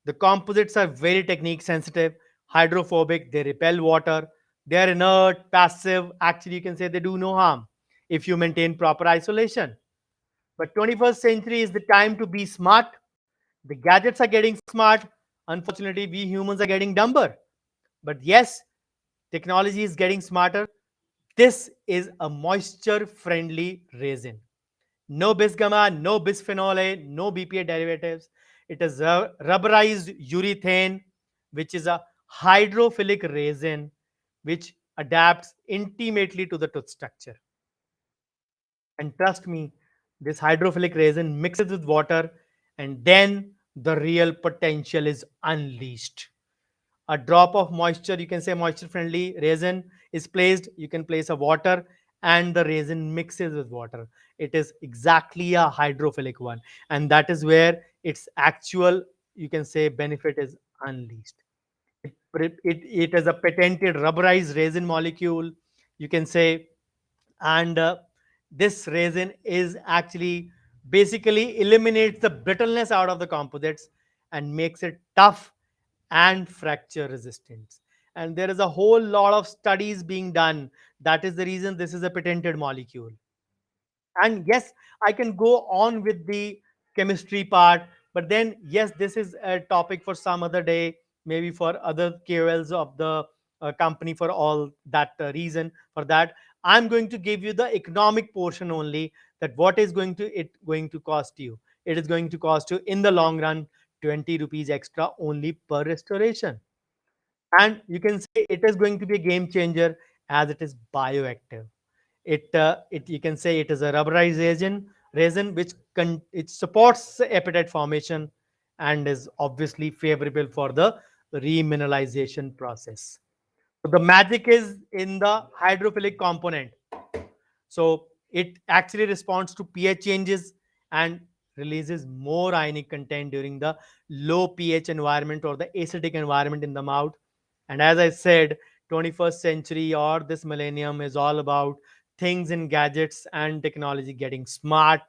the composites are very technique sensitive, hydrophobic, they repel water, they are inert, passive. Actually, you can say they do no harm if you maintain proper isolation. But 21st century is the time to be smart. The gadgets are getting smart. Unfortunately, we humans are getting dumber. But yes, technology is getting smarter. This is a moisture friendly resin. No bisgamma, no bisphenol A, no BPA derivatives. It is a rubberized urethane, which is a hydrophilic resin which adapts intimately to the tooth structure. And trust me, this hydrophilic resin mixes with water, and then the real potential is unleashed. A drop of moisture, you can say moisture friendly resin is placed. You can place a water, and the resin mixes with water. It is exactly a hydrophilic one, and that is where its actual, you can say, benefit is unleashed. It is a patented rubberized resin molecule, you can say, and this resin is actually basically eliminates the brittleness out of the composites and makes it tough and fracture resistant. And there is a whole lot of studies being done. That is the reason this is a patented molecule. And yes, I can go on with the chemistry part, but then yes, this is a topic for some other day, maybe for other KOLs of the company. For all that reason, for that I'm going to give you the economic portion only, that what is going to cost you. It is going to cost you in the long run 20 rupees extra only per restoration. And you can say it is going to be a game changer as it is bioactive. It you can say it is a rubberized resin which it supports epithet formation and is obviously favorable for the remineralization process. So the magic is in the hydrophilic component. So it actually responds to pH changes and releases more ionic content during the low pH environment or the acidic environment in the mouth. And as I said, 21st century or this millennium is all about things and gadgets and technology getting smart.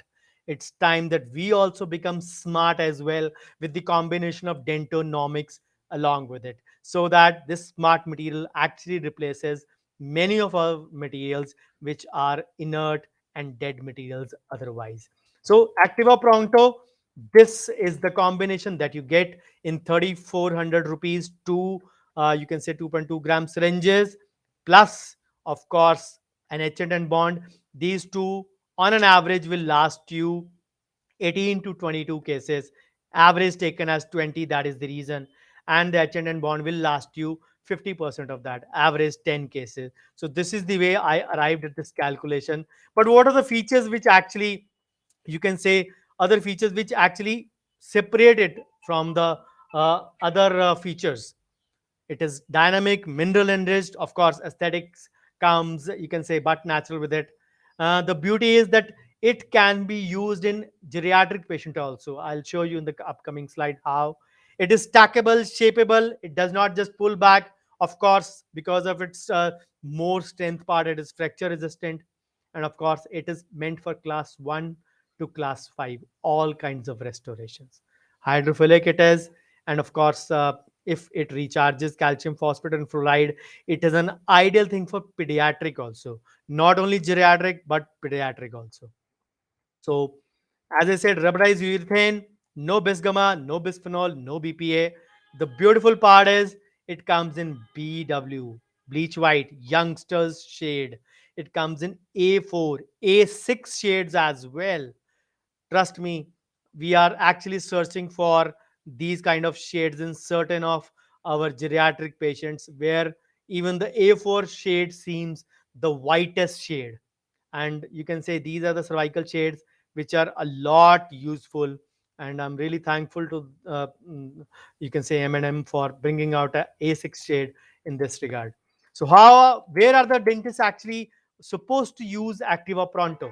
It's time that we also become smart as well with the combination of dentonomics, along with it, so that this smart material actually replaces many of our materials which are inert and dead materials otherwise. So Activa Pronto, this is the combination that you get in 3,400 rupees, two you can say 2.2 gram syringes, plus of course an H&N bond. These two on an average will last you 18 to 22 cases, average taken as 20, that is the reason. And the H&N bond will last you 50% of that, average 10 cases. So this is the way I arrived at this calculation. But what are the features which actually, you can say, other features which actually separate it from the other features? It is dynamic, mineral enriched. Of course, aesthetics comes, you can say, but natural with it. The beauty is that it can be used in geriatric patient also. I'll show you in the upcoming slide how. It is stackable, shapeable. It does not just pull back. Of course, because of its more strength part, it is fracture resistant. And of course, it is meant for class 1 to class 5, all kinds of restorations. Hydrophilic it is, and of course, if it recharges calcium phosphate and fluoride, it is an ideal thing for pediatric also, not only geriatric but pediatric also. So as I said, rubberized urethane, no bisgamma, no bisphenol, no BPA. The beautiful part is it comes in BW, bleach white, youngsters shade. It comes in A4, A6 shades as well. Trust me, we are actually searching for these kind of shades in certain of our geriatric patients, where even the A4 shade seems the whitest shade. And you can say these are the cervical shades which are a lot useful. And I'm really thankful to you can say M&M for bringing out a A6 shade in this regard. So how, where are the dentists actually supposed to use Activa Pronto?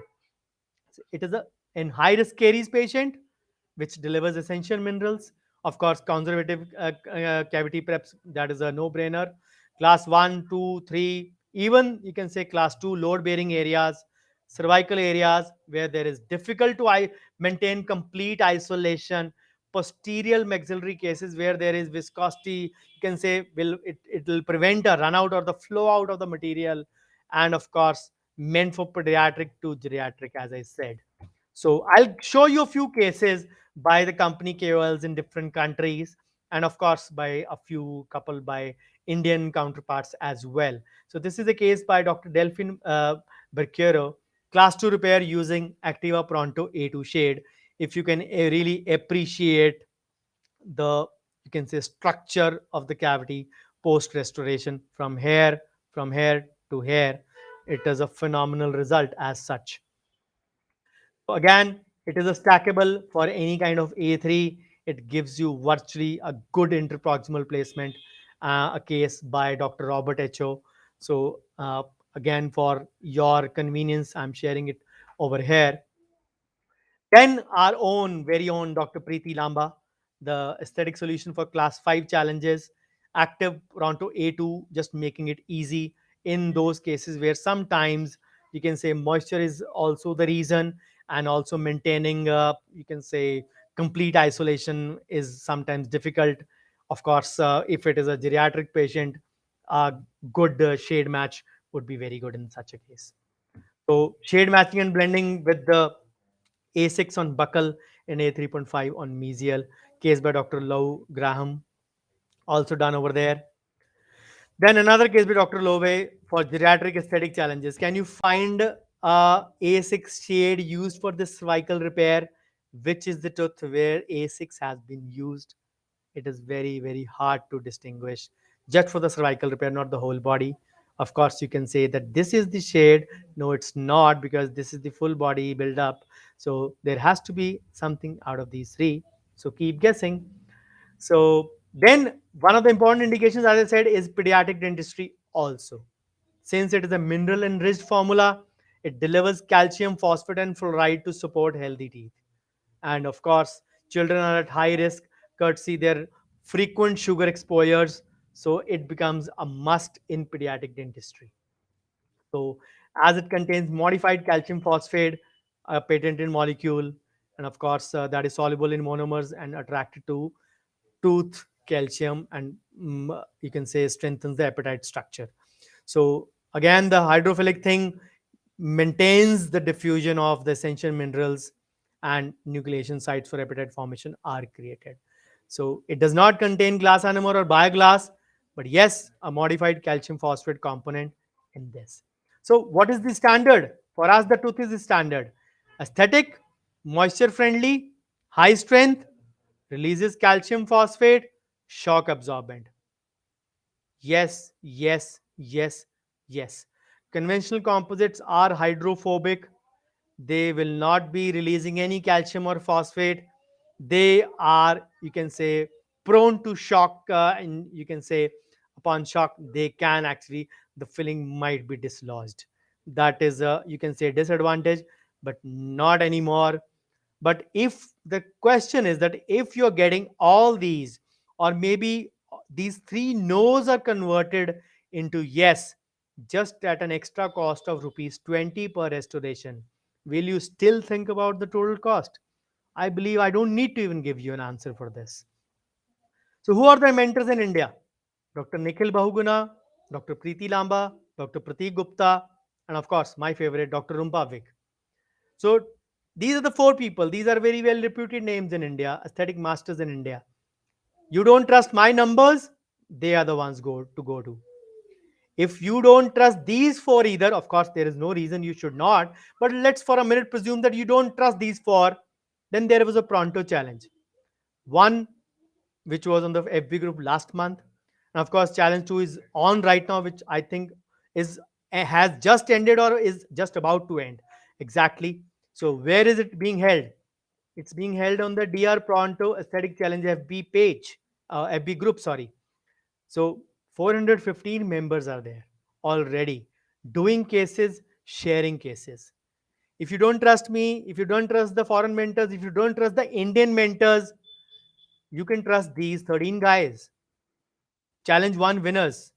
It is a in high risk caries patient, which delivers essential minerals. Of course, conservative cavity preps, that is a no brainer. Class 1, 2, 3, even you can say class 2 load bearing areas, cervical areas where there is difficult to maintain complete isolation, posterior maxillary cases where there is viscosity, you can say it will prevent a run out or the flow out of the material. And of course, meant for pediatric to geriatric, as I said. So I'll show you a few cases by the company KOLs in different countries, and of course by a few couple by Indian counterparts as well. So this is a case by Dr. Delphine Berquero, class 2 repair using Activa Pronto A2 shade. If you can really appreciate the, you can say, structure of the cavity post restoration from hair to hair, it is a phenomenal result as such. So again, it is a stackable for any kind of A3. It gives you virtually a good interproximal placement. A case by Dr. Robert Echo. So again, for your convenience, I'm sharing it over here. Then our own, very own Dr. Preeti Lamba, the aesthetic solution for class 5 challenges, active Pronto A2, just making it easy in those cases where sometimes you can say moisture is also the reason, and also maintaining, you can say, complete isolation is sometimes difficult. Of course, if it is a geriatric patient, a good shade match would be very good in such a case. So shade matching and blending with the A6 on buccal and A3.5 on mesial. Case by Dr. Lou Graham, also done over there. Then another case by Dr. Lowe for geriatric aesthetic challenges. Can you find a A6 shade used for this cervical repair? Which is the tooth where A6 has been used? It is very, very hard to distinguish just for the cervical repair, not the whole body. Of course, you can say that this is the shade. No, it's not, because this is the full body build up. So there has to be something out of these three. So keep guessing. So then one of the important indications, as I said, is pediatric dentistry also. Since it is a mineral enriched formula, it delivers calcium, phosphate, and fluoride to support healthy teeth. And of course, children are at high risk courtesy their frequent sugar exposures. So it becomes a must in pediatric dentistry. So as it contains modified calcium phosphate, a patented molecule, and of course that is soluble in monomers and attracted to tooth calcium and you can say strengthens the appetite structure. So again, the hydrophilic thing maintains the diffusion of the essential minerals, and nucleation sites for appetite formation are created. So it does not contain glass ionomer or bioglass, but yes, a modified calcium phosphate component in this. So what is the standard? For us, the tooth is the standard. Aesthetic, moisture friendly, high strength, releases calcium phosphate, shock absorbent. Yes, yes, yes, yes. Conventional composites are hydrophobic. They will not be releasing any calcium or phosphate. They are, you can say, prone to shock, and you can say, upon shock, they can actually, the filling might be dislodged. That is a, you can say, disadvantage, but not anymore. But if the question is that if you're getting all these, or maybe these three no's are converted into yes, just at an extra cost of rupees 20 per restoration, will you still think about the total cost? I believe I don't need to even give you an answer for this. So, who are the mentors in India? Dr. Nikhil Bahuguna, Dr. Preeti Lamba, Dr. Prateek Gupta, and of course, my favorite, Dr. Rumpa Vik. So these are the four people. These are very well reputed names in India, aesthetic masters in India. You don't trust my numbers, they are the ones to go to. If you don't trust these four either, of course, there is no reason you should not. But let's for a minute presume that you don't trust these four. Then there was a Pronto challenge. One which was on the FB group last month. And of course, challenge 2 is on right now, which I think is has just ended or is just about to end. Exactly. So where is it being held? It's being held on the DR Pronto Aesthetic Challenge FB page, FB group, sorry. So 415 members are there already doing cases, sharing cases. If you don't trust me, if you don't trust the foreign mentors, if you don't trust the Indian mentors, you can trust these 13 guys. Challenge 1 winners,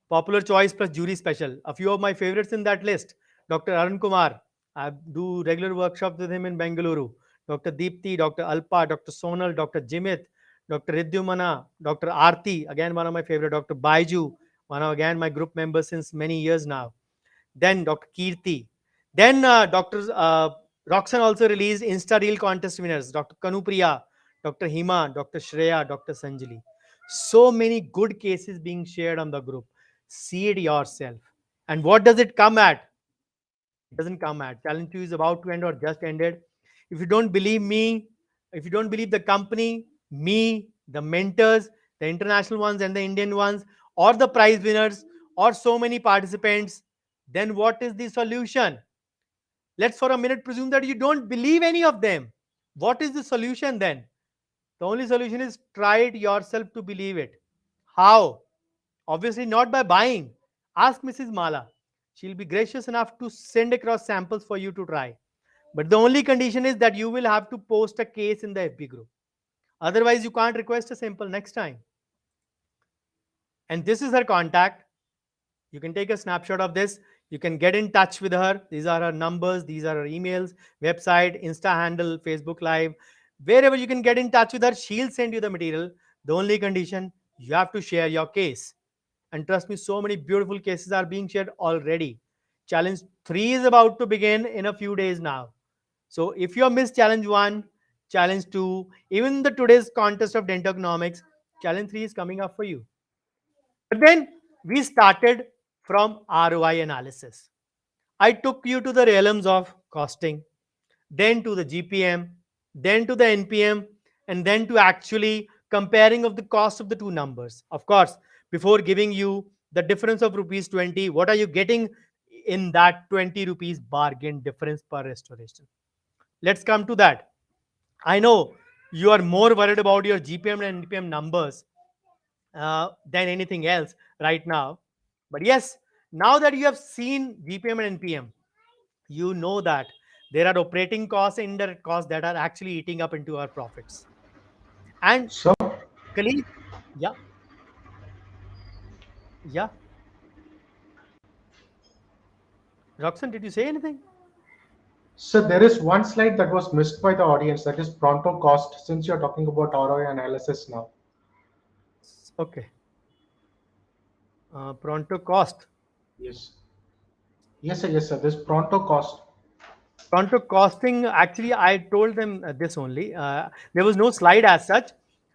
popular choice plus jury special. A few of my favorites in that list: Dr. Arun Kumar. I do regular workshops with him in Bengaluru. Dr. Deepti, Dr. Alpa, Dr. Sonal, Dr. Jimit, Dr. Ridyumana, Dr. Arti, again one of my favorite, Dr. Baiju, one of again my group members since many years now. Then Dr. Kirti. Then Dr. Roxanne also released Insta Reel contest winners: Dr. Kanupriya, Dr. Hima, Dr. Shreya, Dr. Sanjali. So many good cases being shared on the group. See it yourself. And what does it come at? It doesn't come at. Challenge 2 is about to end or just ended. If you don't believe me, if you don't believe the company, me, the mentors, the international ones and the Indian ones, or the prize winners, or so many participants, then what is the solution? Let's for a minute presume that you don't believe any of them. What is the solution then? The only solution is try it yourself to believe it. How? Obviously, not by buying. Ask Mrs. Mala. She'll be gracious enough to send across samples for you to try. But the only condition is that you will have to post a case in the FB group. Otherwise, you can't request a sample next time. And this is her contact. You can take a snapshot of this. You can get in touch with her. These are her numbers. These are her emails, website, Insta handle, Facebook Live. Wherever you can get in touch with her, she'll send you the material. The only condition, you have to share your case. And trust me, so many beautiful cases are being shared already. Challenge 3 is about to begin in a few days now. So if you have missed challenge 1, challenge 2, even the today's contest of Dentonomics, challenge 3 is coming up for you. But then we started from ROI analysis. I took you to the realms of costing, then to the GPM, then to the NPM, and then to actually comparing of the cost of the two numbers. Of course, before giving you the difference of rupees 20, what are you getting in that 20 rupees bargain difference per restoration? Let's come to that. I know you are more worried about your GPM and NPM numbers than anything else right now. But yes, now that you have seen GPM and NPM, you know that there are operating costs and indirect costs that are actually eating up into our profits. And So, colleague, yeah, yeah. Roxanne, did you say anything? so there is one slide that was missed by the audience, that is Pronto cost, since you're talking about ROI analysis now. Okay. Pronto cost. Yes. Yes, sir. Yes, sir. This Pronto cost. Pronto costing, actually, I told them this only. There was no slide as such.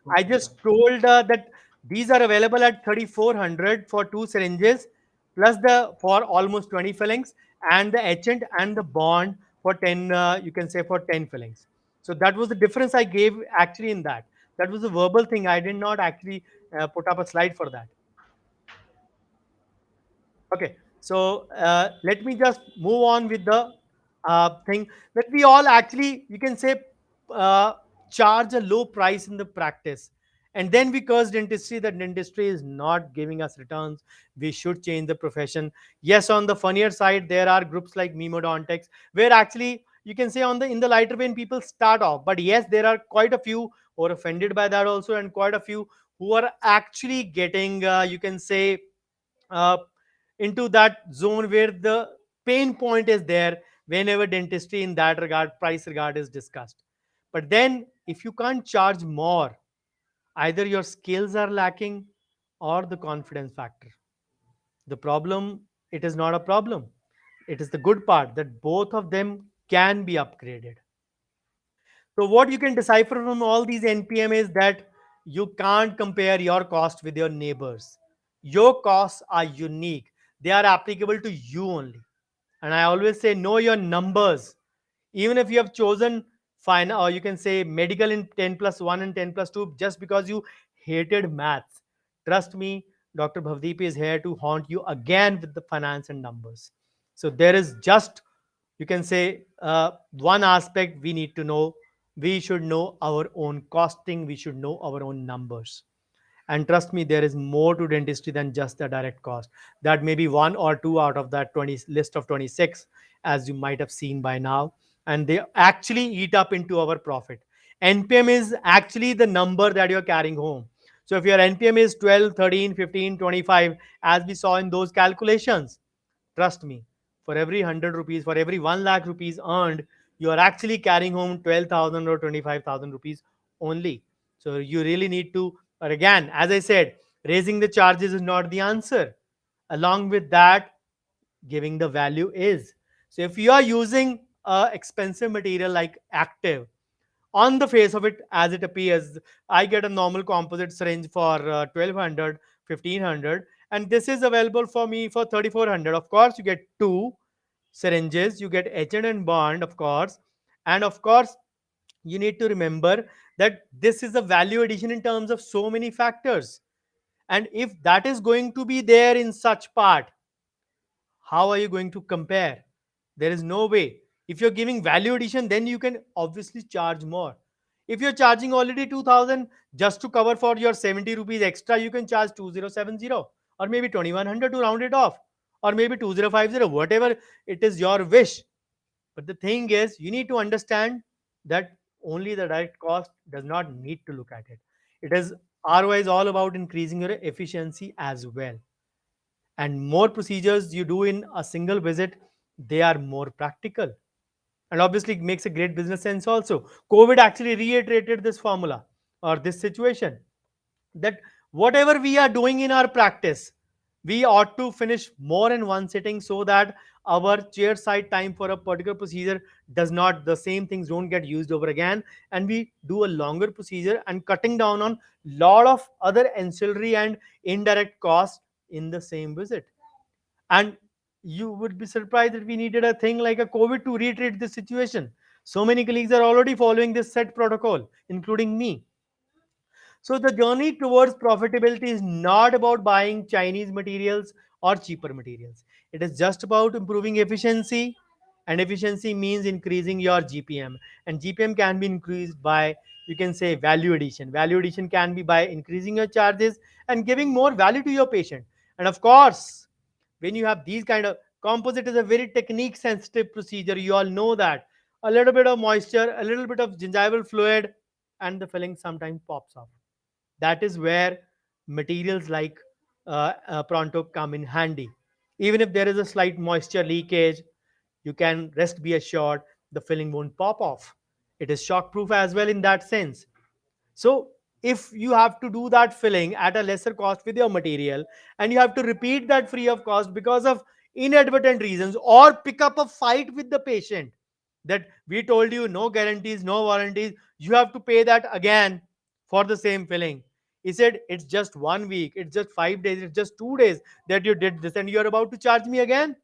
I Okay, sir. just told that these are available at 3,400 for two syringes, plus the for almost 20 fillings, and the etchant and the bond for 10, you can say for 10 fillings. So that was the difference I gave actually in that. That was a verbal thing. I did not actually put up a slide for that. Okay, so let me just move on with the thing that we all actually, you can say, uh, charge a low price in the practice. And then we curse dentistry that dentistry is not giving us returns. We should change the profession. Yes, on the funnier side, there are groups like Memodontics, where actually you can say on the in the lighter vein people start off. But yes, there are quite a few who are offended by that also, and quite a few who are actually getting, you can say, uh, into that zone where the pain point is there whenever dentistry in that regard, price regard is discussed. But then if you can't charge more, either your skills are lacking or the confidence factor. The problem, it is not a problem. It is the good part that both of them can be upgraded. So what you can decipher from all these NPM is that you can't compare your cost with your neighbors. Your costs are unique. They are applicable to you only. And I always say know your numbers. Even if you have chosen fine, or you can say medical in 10 plus 1 and 10 plus 2 just because you hated maths. Trust me, Dr. Bhavdeep is here to haunt you again with the finance and numbers. So there is just, you can say, one aspect we need to know. We should know our own costing. We should know our own numbers. And trust me, there is more to dentistry than just the direct cost. That may be one or two out of that 20 list of 26, as you might have seen by now. And they actually eat up into our profit. NPM is actually the number that you're carrying home. So if your NPM is 12, 13, 15, 25, as we saw in those calculations, trust me, for every 100 rupees, for every 1 lakh rupees earned, you are actually carrying home 12,000 or 25,000 rupees only. So you really need to, but again, as I said, raising the charges is not the answer. Along with that, giving the value is. So if you are using expensive material like active, on the face of it, as it appears, I get a normal composite syringe for 1200, and this is available for me for 3400. Of course, you get two syringes, you get etchant and bond, of course, and of course, you need to remember that this is a value addition in terms of so many factors. And if that is going to be there in such part, how are you going to compare? There is no way. If you're giving value addition, then you can obviously charge more. If you're charging already 2000 just to cover for your 70 rupees extra, you can charge 2070 or maybe 2100 to round it off, or maybe 2050, whatever it is your wish. But the thing is, you need to understand that only the direct cost does not need to look at it. It is ROI is all about increasing your efficiency as well. And more procedures you do in a single visit, they are more practical, and obviously it makes a great business sense also. COVID actually reiterated this formula or this situation, that whatever we are doing in our practice, we ought to finish more in one sitting, so that our chair side time for a particular procedure does not, the same things don't get used over again, and we do a longer procedure and cutting down on lot of other ancillary and indirect costs in the same visit. And you would be surprised that we needed a thing like a COVID to reiterate this situation. So many colleagues are already following this set protocol, including me. So the journey towards profitability is not about buying Chinese materials or cheaper materials. It is just about improving efficiency, and efficiency means increasing your GPM. And GPM can be increased by, you can say, value addition. Value addition can be by increasing your charges and giving more value to your patient. And of course, when you have these kind of, composite is a very technique sensitive procedure. You all know that a little bit of moisture, a little bit of gingival fluid, and the filling sometimes pops off. That is where materials like Pronto come in handy. Even if there is a slight moisture leakage, you can rest be assured the filling won't pop off. It is shock proof as well in that sense. So if you have to do that filling at a lesser cost with your material, and you have to repeat that free of cost because of inadvertent reasons, or pick up a fight with the patient that we told you no guarantees, no warranties, you have to pay that again for the same filling. He said, it's just 1 week, it's just 5 days, it's just 2 days that you did this, and you're about to charge me again.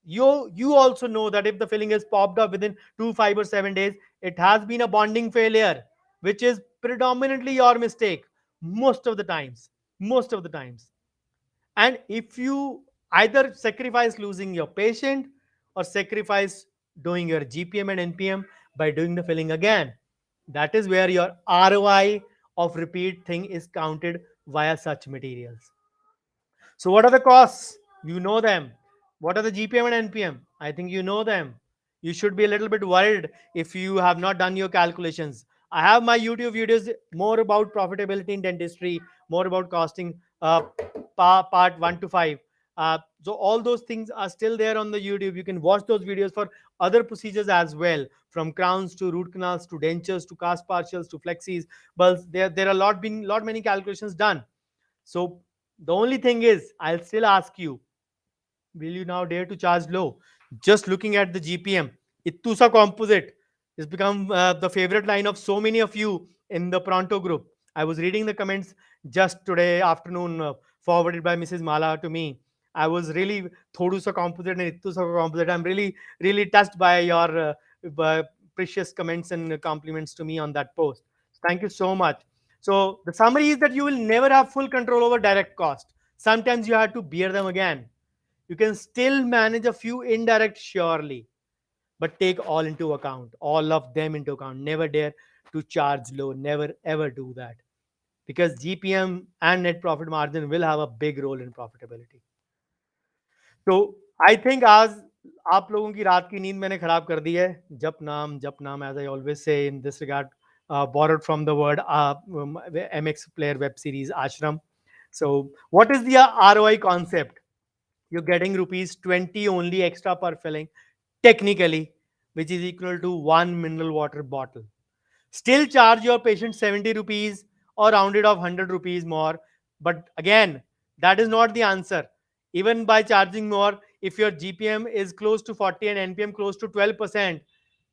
You also know that if the filling is popped up within 2, 5 or 7 days, it has been a bonding failure, which is predominantly your mistake most of the times. Most of the times. And if you either sacrifice losing your patient or sacrifice doing your GPM and NPM by doing the filling again, that is where your ROI of repeat thing is counted via such materials. So, what are the costs? You know them. What are the GPM and NPM? I think you know them. You should be a little bit worried if you have not done your calculations. I have my YouTube videos more about profitability in dentistry, more about costing, part 1 to 5. So all those things are still there on the YouTube. You can watch those videos for other procedures as well, from crowns to root canals to dentures to cast partials to flexies. But there are lot many calculations done. So the only thing is, I'll still ask you, will you now dare to charge low? Just looking at the GPM, Ittusa composite has become the favorite line of so many of you in the Pronto group. I was reading the comments just today afternoon, forwarded by Mrs. Mala to me. I was really Thodusa composite and Ittusa composite. I'm really touched by your by precious comments and compliments to me on that post. Thank you so much. So the summary is that you will never have full control over direct cost. Sometimes you have to bear them again. You can still manage a few indirect, surely, but take all into account, all of them into account. Never dare to charge low. Never ever do that, because GPM and net profit margin will have a big role in profitability. तो I think आज आप लोगों की रात की नींद मैंने खराब कर दी है. जप नाम as I always say in this regard, borrowed from the word MX Player web series Ashram. So what is the ROI concept? You're getting rupees 20 only extra per filling, technically, which is equal to one mineral water bottle. Still charge your patient 70 rupees or rounded off 100 rupees more. But again, that is not the answer. Even by charging more, if your GPM is close to 40 and NPM close to 12%,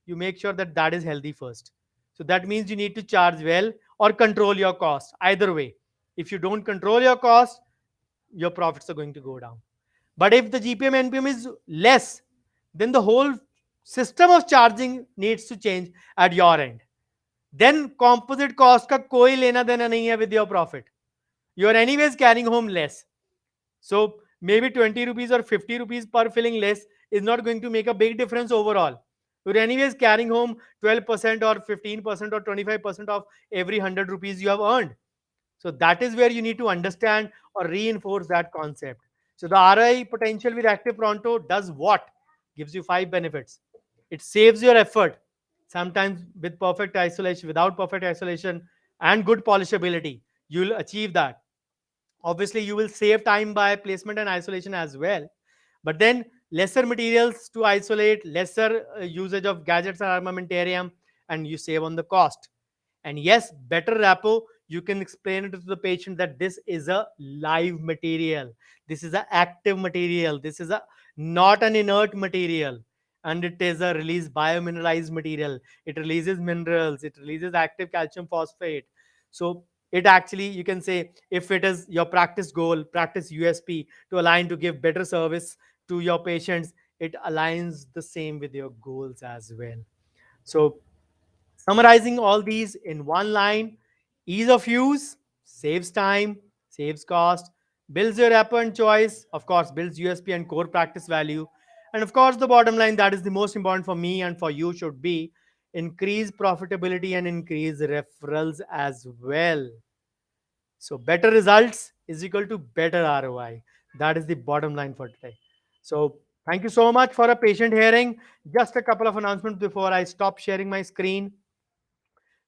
you make sure that that is healthy first. So that means you need to charge well or control your cost. Either way, if you don't control your cost, your profits are going to go down. But if the GPM NPM is less, then the whole system of charging needs to change at your end. Then composite cost का कोई लेना देना नहीं है with your profit. You are anyways carrying home less. So maybe 20 rupees or 50 rupees per filling less is not going to make a big difference overall. You're anyways carrying home 12% or 15% or 25% of every 100 rupees you have earned. So that is where you need to understand or reinforce that concept. So the ROI potential with Active Pronto does what? Gives you 5 benefits. It saves your effort, sometimes with perfect isolation, without perfect isolation, and good polishability. You'll achieve that. Obviously, you will save time by placement and isolation as well. But then lesser materials to isolate, lesser usage of gadgets and armamentarium, and you save on the cost. And yes, better repo, you can explain it to the patient that this is a live material, this is an active material, this is a not an inert material, and it is a released biomineralized material. It releases minerals, it releases active calcium phosphate. So it actually, you can say, if it is your practice goal, practice USP to align to give better service to your patients, it aligns the same with your goals as well. So summarizing all these in one line: ease of use, saves time, saves cost, builds your rapport and choice, of course, builds USP and core practice value. And of course, the bottom line that is the most important for me and for you should be increase profitability and increase referrals as well. So better results is equal to better ROI. That is the bottom line for today. So thank you so much for a patient hearing. Just a couple of announcements before I stop sharing my screen.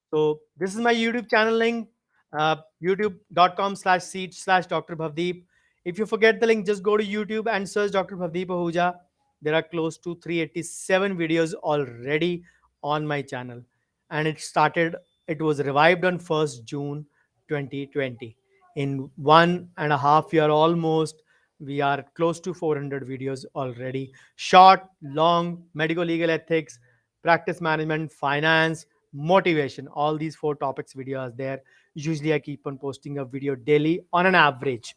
So this is my YouTube channel link, youtube.com/seat/Dr. Bhavdeep. If you forget the link, just go to YouTube and search Dr. Bhavdeep Ahuja. There are close to 387 videos already on my channel. And it started It was revived on 1st June 2020. In 1.5 year almost, we are close to 400 videos already. Short, long, medical legal ethics, practice management, finance, motivation. All these four topics video are there. Usually I keep on posting a video daily on an average.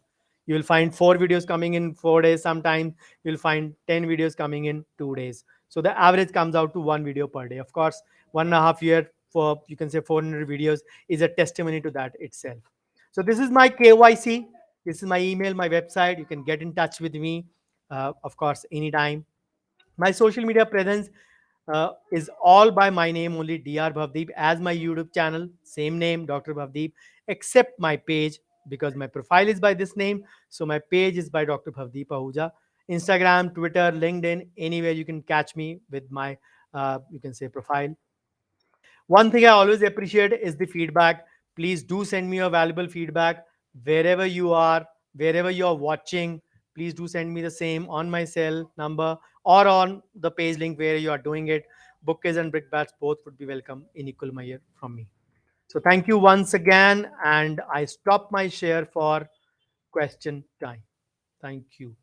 You will find 4 videos coming in 4 days. Sometimes you'll find 10 videos coming in 2 days. So the average comes out to 1 video per day. Of course, 1.5 year for, you can say, 400 videos is a testimony to that itself. So this is my KYC. This is my email, my website. You can get in touch with me, of course, anytime. My social media presence is all by my name only, Dr. Bhavdeep, as my YouTube channel, same name, Dr. Bhavdeep, except my page, because my profile is by this name. So my page is by Dr. Bhavdeep Ahuja. Instagram, Twitter, LinkedIn, anywhere you can catch me with my, you can say, profile. One thing I always appreciate is the feedback. Please do send me your valuable feedback wherever you are, wherever you are watching. Please do send me the same on my cell number or on the page link where you are doing it. Bookcase and brickbats both would be welcome in equal measure from me. So thank you once again, and I stop my share for question time. Thank you.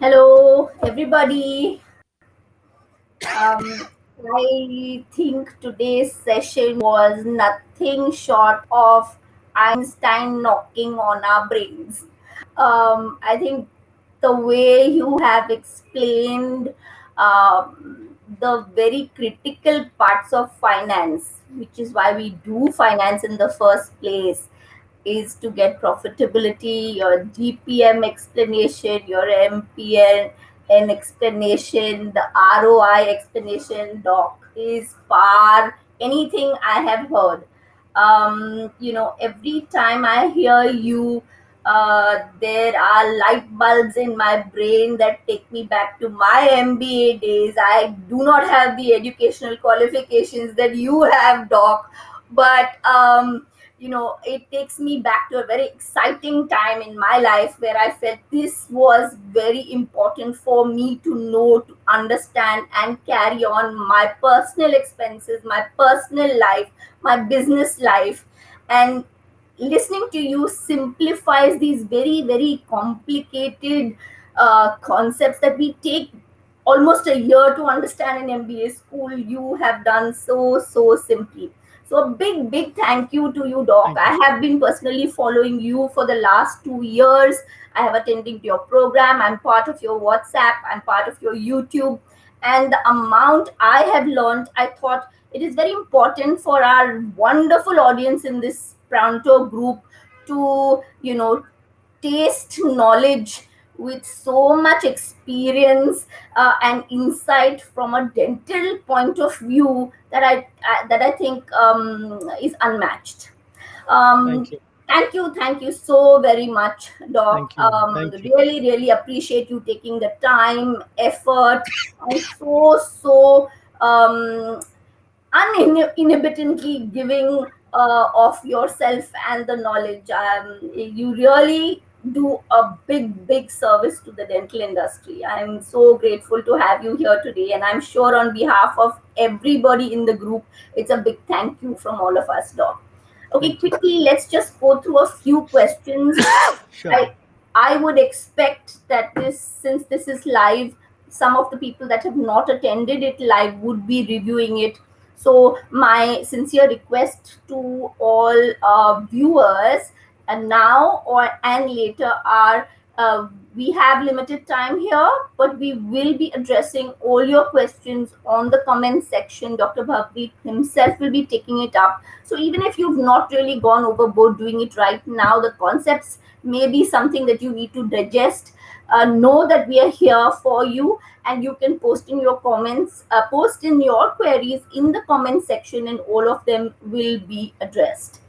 Hello, everybody. I think today's session was nothing short of Einstein knocking on our brains. I think the way you have explained the very critical parts of finance, which is why we do finance in the first place, is to get profitability, your GPM explanation, your MPN explanation, the ROI explanation, doc, is far anything I have heard. Every time I hear you, there are light bulbs in my brain that take me back to my MBA days. I do not have the educational qualifications that you have, doc, but it takes me back to a very exciting time in my life where I felt this was very important for me to know, to understand, and carry on my personal expenses, my personal life, my business life. And listening to you simplifies these very, very complicated concepts that we take almost a year to understand in MBA school. You have done so simply. So a big, big thank you to you, Doc. Thank I you. have been personally following you for the last 2 years. I have attended your program. I'm part of your WhatsApp. I'm part of your YouTube. And the amount I have learned, I thought it is very important for our wonderful audience in this Pronto group to, taste knowledge with so much experience and insight from a dental point of view that I think is unmatched. Thank Um, you. thank you so very much, Doc. Thank you. Thank you. Really, really appreciate you taking the time, effort, and so uninhibitedly giving of yourself and the knowledge. You really do a big, big service to the dental industry. I'm so grateful to have you here today, and I'm sure on behalf of everybody in the group, it's a big thank you from all of us, Doc. Okay, Thank you. quickly, let's just go through a few questions. Sure. I would expect that since this is live, some of the people that have not attended it live would be reviewing it. So my sincere request to all viewers, now or and later, are we have limited time here, but we will be addressing all your questions on the comment section. Dr. Bhavdeep himself will be taking it up. So even if you've not really gone overboard doing it right now, the concepts may be something that you need to digest. Know that we are here for you, and you can post in your comments, post in your queries in the comment section, and all of them will be addressed.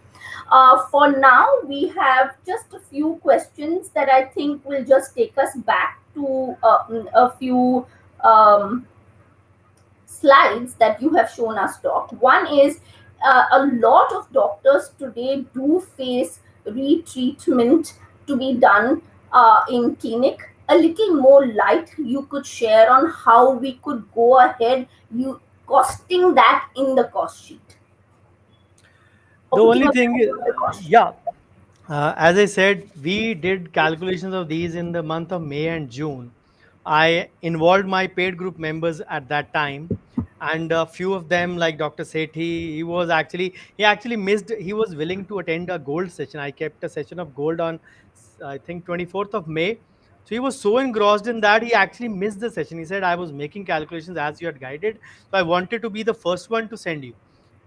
For now, we have just a few questions that I think will just take us back to a few slides that you have shown us, Doc. One is a lot of doctors today do face retreatment to be done in clinic, a little more light you could share on how we could go ahead you costing that in the cost sheet, or The putting only a thing, value on the cost sheet. yeah, as I said, we did calculations of these in the month of May and June. I involved my paid group members at that time, and a few of them, like Dr. Sethi, he actually missed. He was willing to attend a gold session. I kept a session of gold on, I think, 24th of May. So he was so engrossed in that he actually missed the session. He said, "I was making calculations as you had guided, so I wanted to be the first one to send you."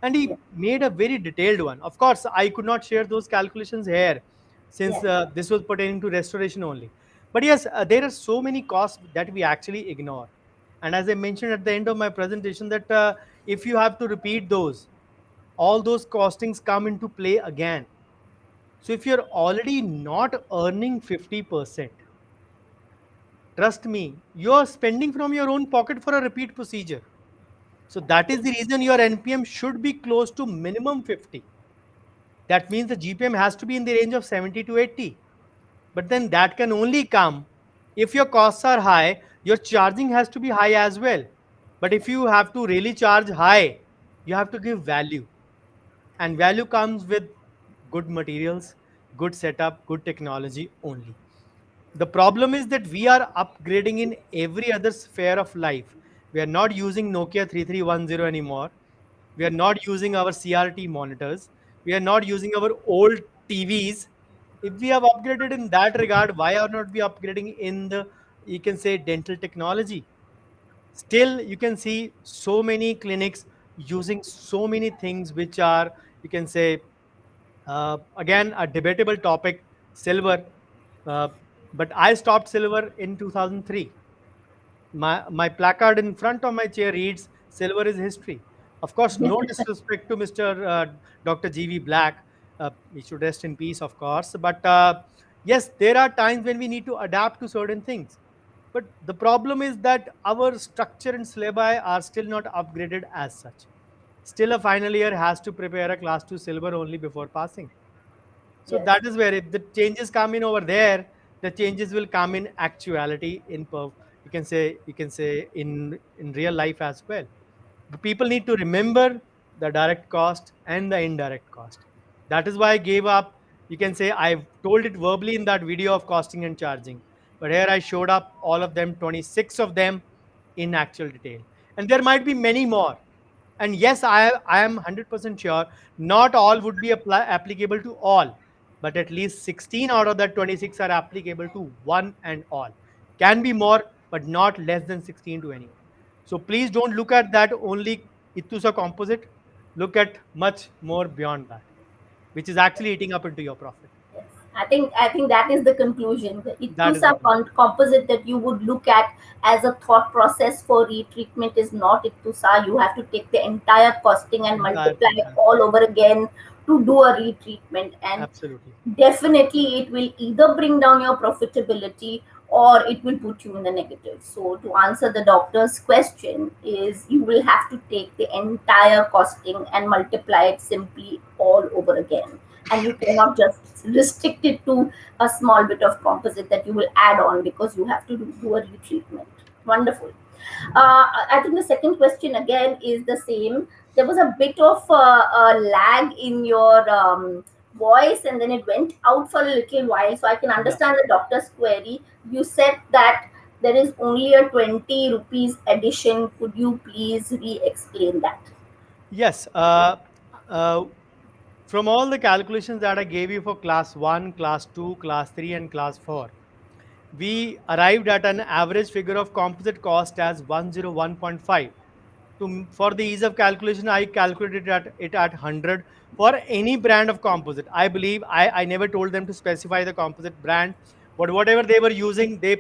And Yeah, he made a very detailed one. Of course, I could not share those calculations here since yeah, this was pertaining to restoration only. But yes, there are so many costs that we actually ignore. And as I mentioned at the end of my presentation, that if you have to repeat those, all those costings come into play again. So if you're already not earning 50%, trust me, you're spending from your own pocket for a repeat procedure. So that is the reason your NPM should be close to minimum 50. That means the GPM has to be in the range of 70 to 80. But then that can only come if your costs are high, your charging has to be high as well. But if you have to really charge high, you have to give value. And value comes with good materials, good setup, good technology only. The problem is that we are upgrading in every other sphere of life. We are not using Nokia 3310 anymore. We are not using our CRT monitors. We are not using our old TVs. If we have upgraded in that regard, why are not we upgrading in the, you can say, dental technology? Still, you can see so many clinics using so many things which are, you can say, again, a debatable topic, silver. Uh, but I stopped silver in 2003. My placard in front of my chair reads, "Silver is history." Of course, no disrespect to Mr. Dr. G.V. Black. He should rest in peace, of course. But yes, there are times when we need to adapt to certain things. But the problem is that our structure and syllabi are still not upgraded as such. Still, a final year has to prepare a class 2 silver only before passing. So yes, that is where if the changes come in over there, the changes will come in actuality you can say in real life as well. The people need to remember the direct cost and the indirect cost. That is why I gave up. You can say I've told it verbally in that video of costing and charging, but here I showed up all of them, 26 of them in actual detail. And there might be many more. And yes, I am 100% sure not all would be applicable to all, but at least 16 out of that 26 are applicable to one and all. Can be more, but not less than 16 to anyone. So please don't look at that only Itusa composite. Look at much more beyond that, which is actually eating up into your profit. yes. I think that is the conclusion. The That is the ITUSA conclusion. composite that you would look at as a thought process for retreatment is not ITUSA. You have to take the entire costing and Entire multiply thing. it all over again to do a retreatment. And Absolutely. definitely it will either bring down your profitability or it will put you in the negative. So to answer the doctor's question is you will have to take the entire costing and multiply it simply all over again, and you cannot just restrict it to a small bit of composite that you will add on because you have to do a retreatment. Wonderful. I think the second question again is the same. There was a bit of a lag in your voice, and then it went out for a little while. So I can Yeah. understand the doctor's query. You said that there is only a 20 rupees addition. Could you please re explain that? Yes. Uh, from all the calculations that I gave you for class 1, class 2, class 3, and class 4, we arrived at an average figure of composite cost as 101.5. For the ease of calculation, I calculated it at 100 for any brand of composite. I believe I never told them to specify the composite brand, but whatever they were using, they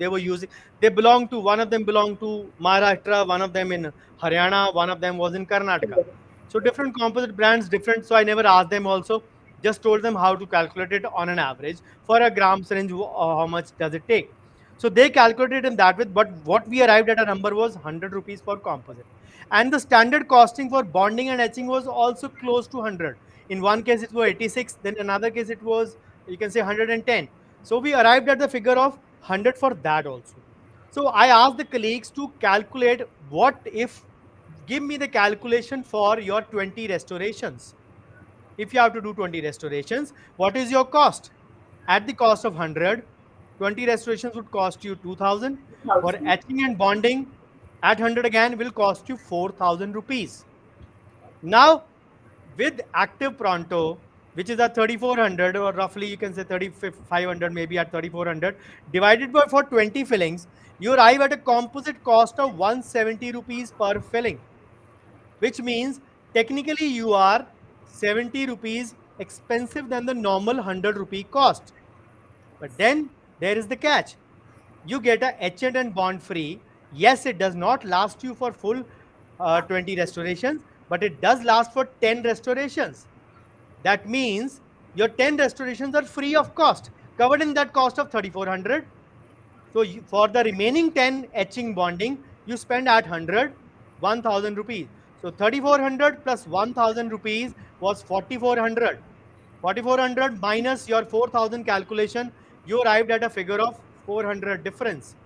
were using. They belong to, one of them belonged to Maharashtra, one of them in Haryana, one of them was in Karnataka. So different composite brands, different. So I never asked them also. Just told them how to calculate it on an average for a gram syringe. How much does it take? So they calculated in that way, but what we arrived at a number was 100 rupees for composite. And the standard costing for bonding and etching was also close to 100. In one case, it was 86, then another case, it was, you can say, 110. So we arrived at the figure of 100 for that also. So I asked the colleagues to calculate what if, give me the calculation for your 20 restorations. If you have to do 20 restorations, what is your cost? At the cost of 100, 20 restorations would cost you 2000. For 1000. etching and bonding, at 100 again will cost you 4000 rupees. Now, with active Pronto, which is at 3400, or roughly you can say 3500, maybe at 3400, divided by for 20 fillings, you arrive at a composite cost of 170 rupees per filling, which means technically you are 70 rupees expensive than the normal 100 rupee cost. But then there is the catch. You get a etchant and bond free. Yes, it does not last you for full 20 restorations, but it does last for 10 restorations. That means your 10 restorations are free of cost, covered in that cost of 3400. So for the remaining 10 etching bonding, you spend at 100, 1000 rupees. So 3400 plus 1000 rupees was 4400. 4400 minus your 4000 calculation, you arrived at a figure of 400 difference.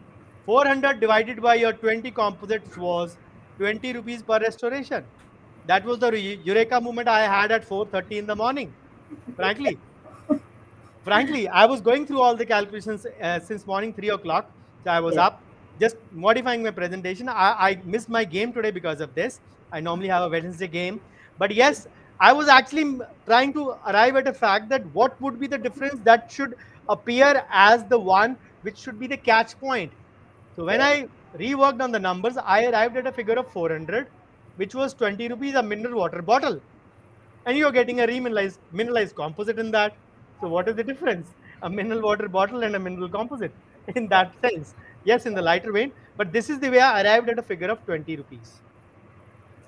400 divided by your 20 composites was 20 rupees per restoration. That was the eureka moment I had at 4:30 in the morning. Frankly, I was going through all the calculations since morning 3 o'clock. So I was Yeah. up, just modifying my presentation. I missed my game today because of this. I normally have a Wednesday game, but yes, I was actually trying to arrive at a fact that what would be the difference that should appear as the one which should be the catch point. So when Correct. I reworked on the numbers, I arrived at a figure of 400, which was 20 rupees a mineral water bottle, and you're getting a mineralized composite in that. So what is the difference? A mineral water bottle and a mineral composite in that sense. Yes, in the lighter vein, but this is the way I arrived at a figure of 20 rupees.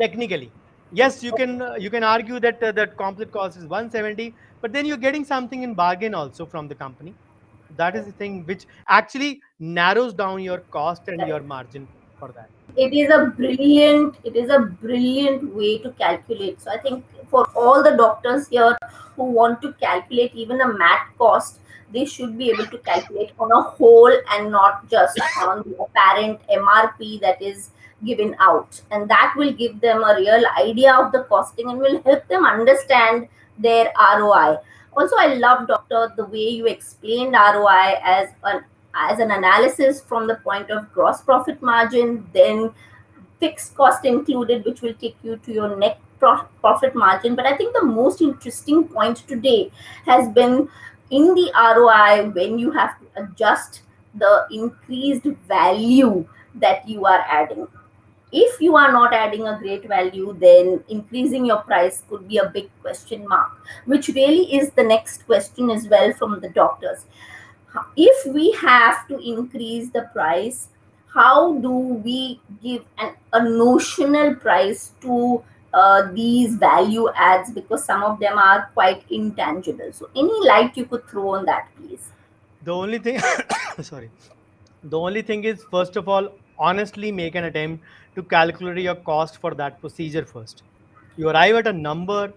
Technically, yes, you can argue that that composite cost is 170, but then you're getting something in bargain also from the company. That is the thing which actually narrows down your cost and your Correct. margin for that. It is a brilliant way to calculate. So I think for all the doctors here who want to calculate even a mat cost, they should be able to calculate on a whole and not just on the apparent MRP that is given out, and that will give them a real idea of the costing and will help them understand their ROI. Also, I love, doctor, the way you explained ROI as an analysis from the point of gross profit margin, then fixed cost included, which will take you to your net profit margin. But I think the most interesting point today has been in the ROI when you have to adjust the increased value that you are adding. If you are not adding a great value, then increasing your price could be a big question mark, which really is the next question as well from the doctors. If we have to increase the price, how do we give a notional price to these value adds, because some of them are quite intangible? So any light you could throw on that, please? The only thing, sorry, the only thing is, first of all, honestly make an attempt to calculate your cost for that procedure first. You arrive at a number.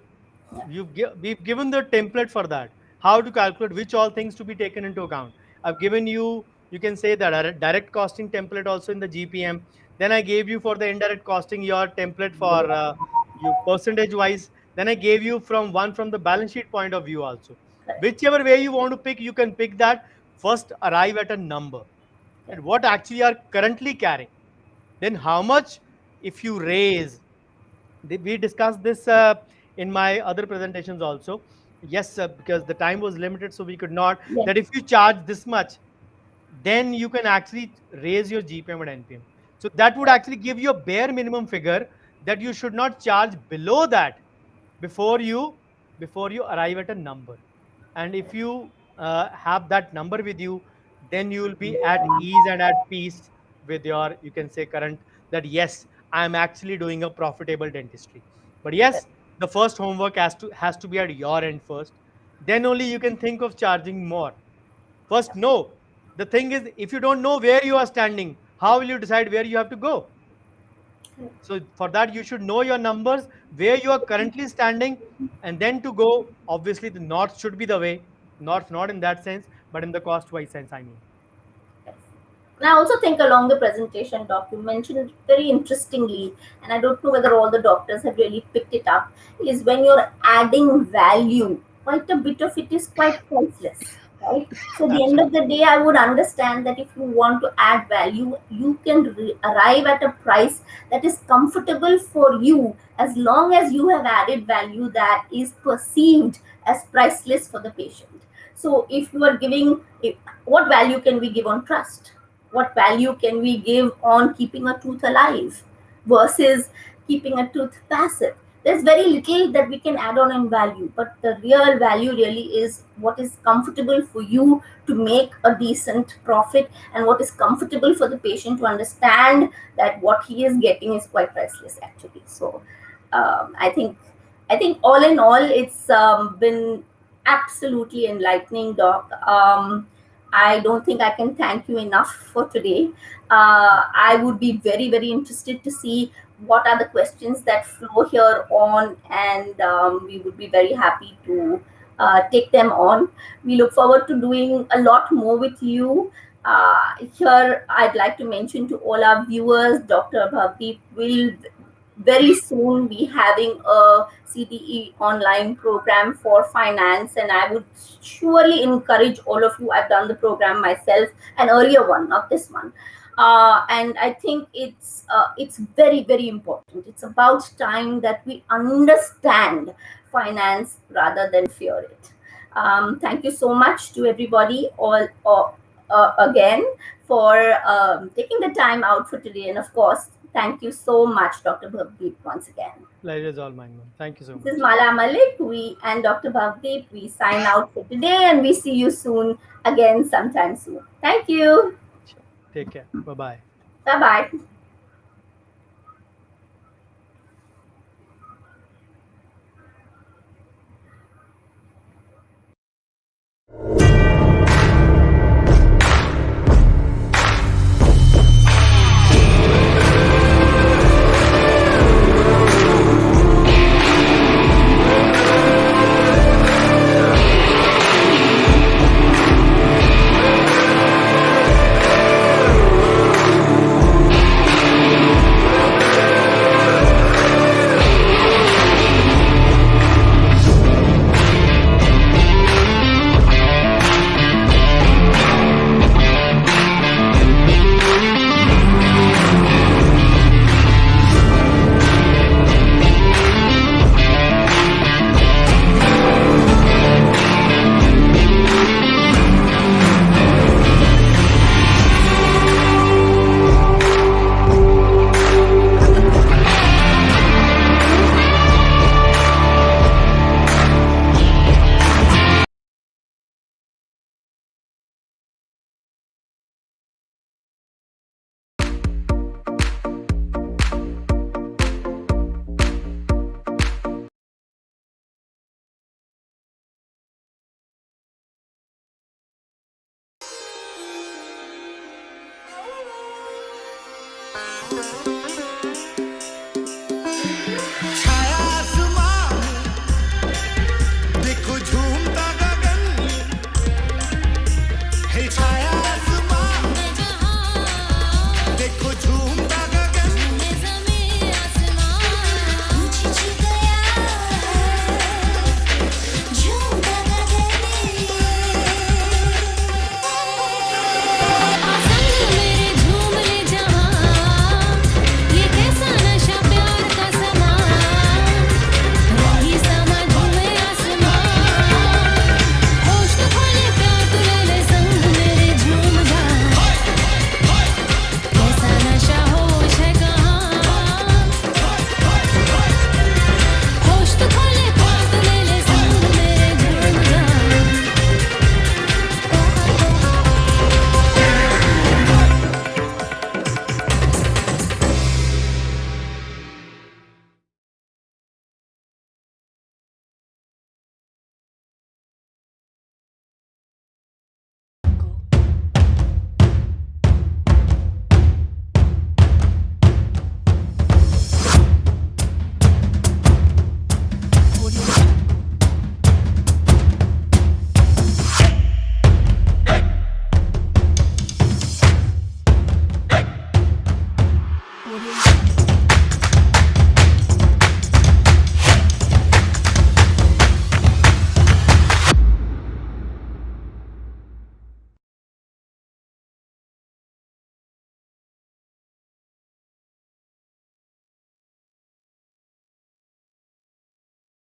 We've given the template for that, how to calculate which all things to be taken into account. I've given you, you can say that direct costing template also in the GPM. Then I gave you for the indirect costing your template for you percentage wise. Then I gave you from the balance sheet point of view also. Correct. Whichever way you want to pick, you can pick that. First arrive at a number and Correct. what actually are currently carrying. Then how much if you raise. We discussed this in my other presentations also. Yes, because the time was limited, so we could not. Yes. That if you charge this much, then you can actually raise your GPM and NPM. So that would actually give you a bare minimum figure that you should not charge below that before you arrive at a number. And if you have that number with you, then you will be at ease and at peace with your, you can say, current, that yes, I am actually doing a profitable dentistry. But yes, the first homework has to be at your end first. Then only you can think of charging more. First, know. The thing is, if you don't know where you are standing, how will you decide where you have to go? So for that, you should know your numbers, where you are currently standing, and then to go. Obviously, the north should be the way. North, not in that sense, but in the cost-wise sense, I mean. And I also think along the presentation, Doc, you mentioned very interestingly, and I don't know whether all the doctors have really picked it up, is when you're adding value, quite a bit of it is quite priceless, right? So at the end of the day, I would understand that if you want to add value, you can arrive at a price that is comfortable for you as long as you have added value that is perceived as priceless for the patient. So if you are giving, what value can we give on trust? What value can we give on keeping a tooth alive versus keeping a tooth passive? There's very little that we can add on in value, but the real value really is what is comfortable for you to make a decent profit, and what is comfortable for the patient to understand that what he is getting is quite priceless actually. So I think all in all, it's been absolutely enlightening, Doc. I don't think I can thank you enough for today. I would be very, very interested to see what are the questions that flow here on, and we would be very happy to take them on. We look forward to doing a lot more with you. Here, I'd like to mention to all our viewers, Dr. Bhavdeep will very soon be having a CTE online program for finance, and I would surely encourage all of you. I've done the program myself, an earlier one, not this one, and I think it's very, very important. It's about time that we understand finance rather than fear it. Thank you so much to everybody again for taking the time out for today, and of course, thank you so much, Dr. Bhavdeep, once again. Pleasure is all mine, ma'am. Thank you so much. This is Mala Malik. We and Dr. Bhavdeep, we sign out for today, and we see you soon again sometime soon. Thank you. Take care. Bye-bye. Bye-bye.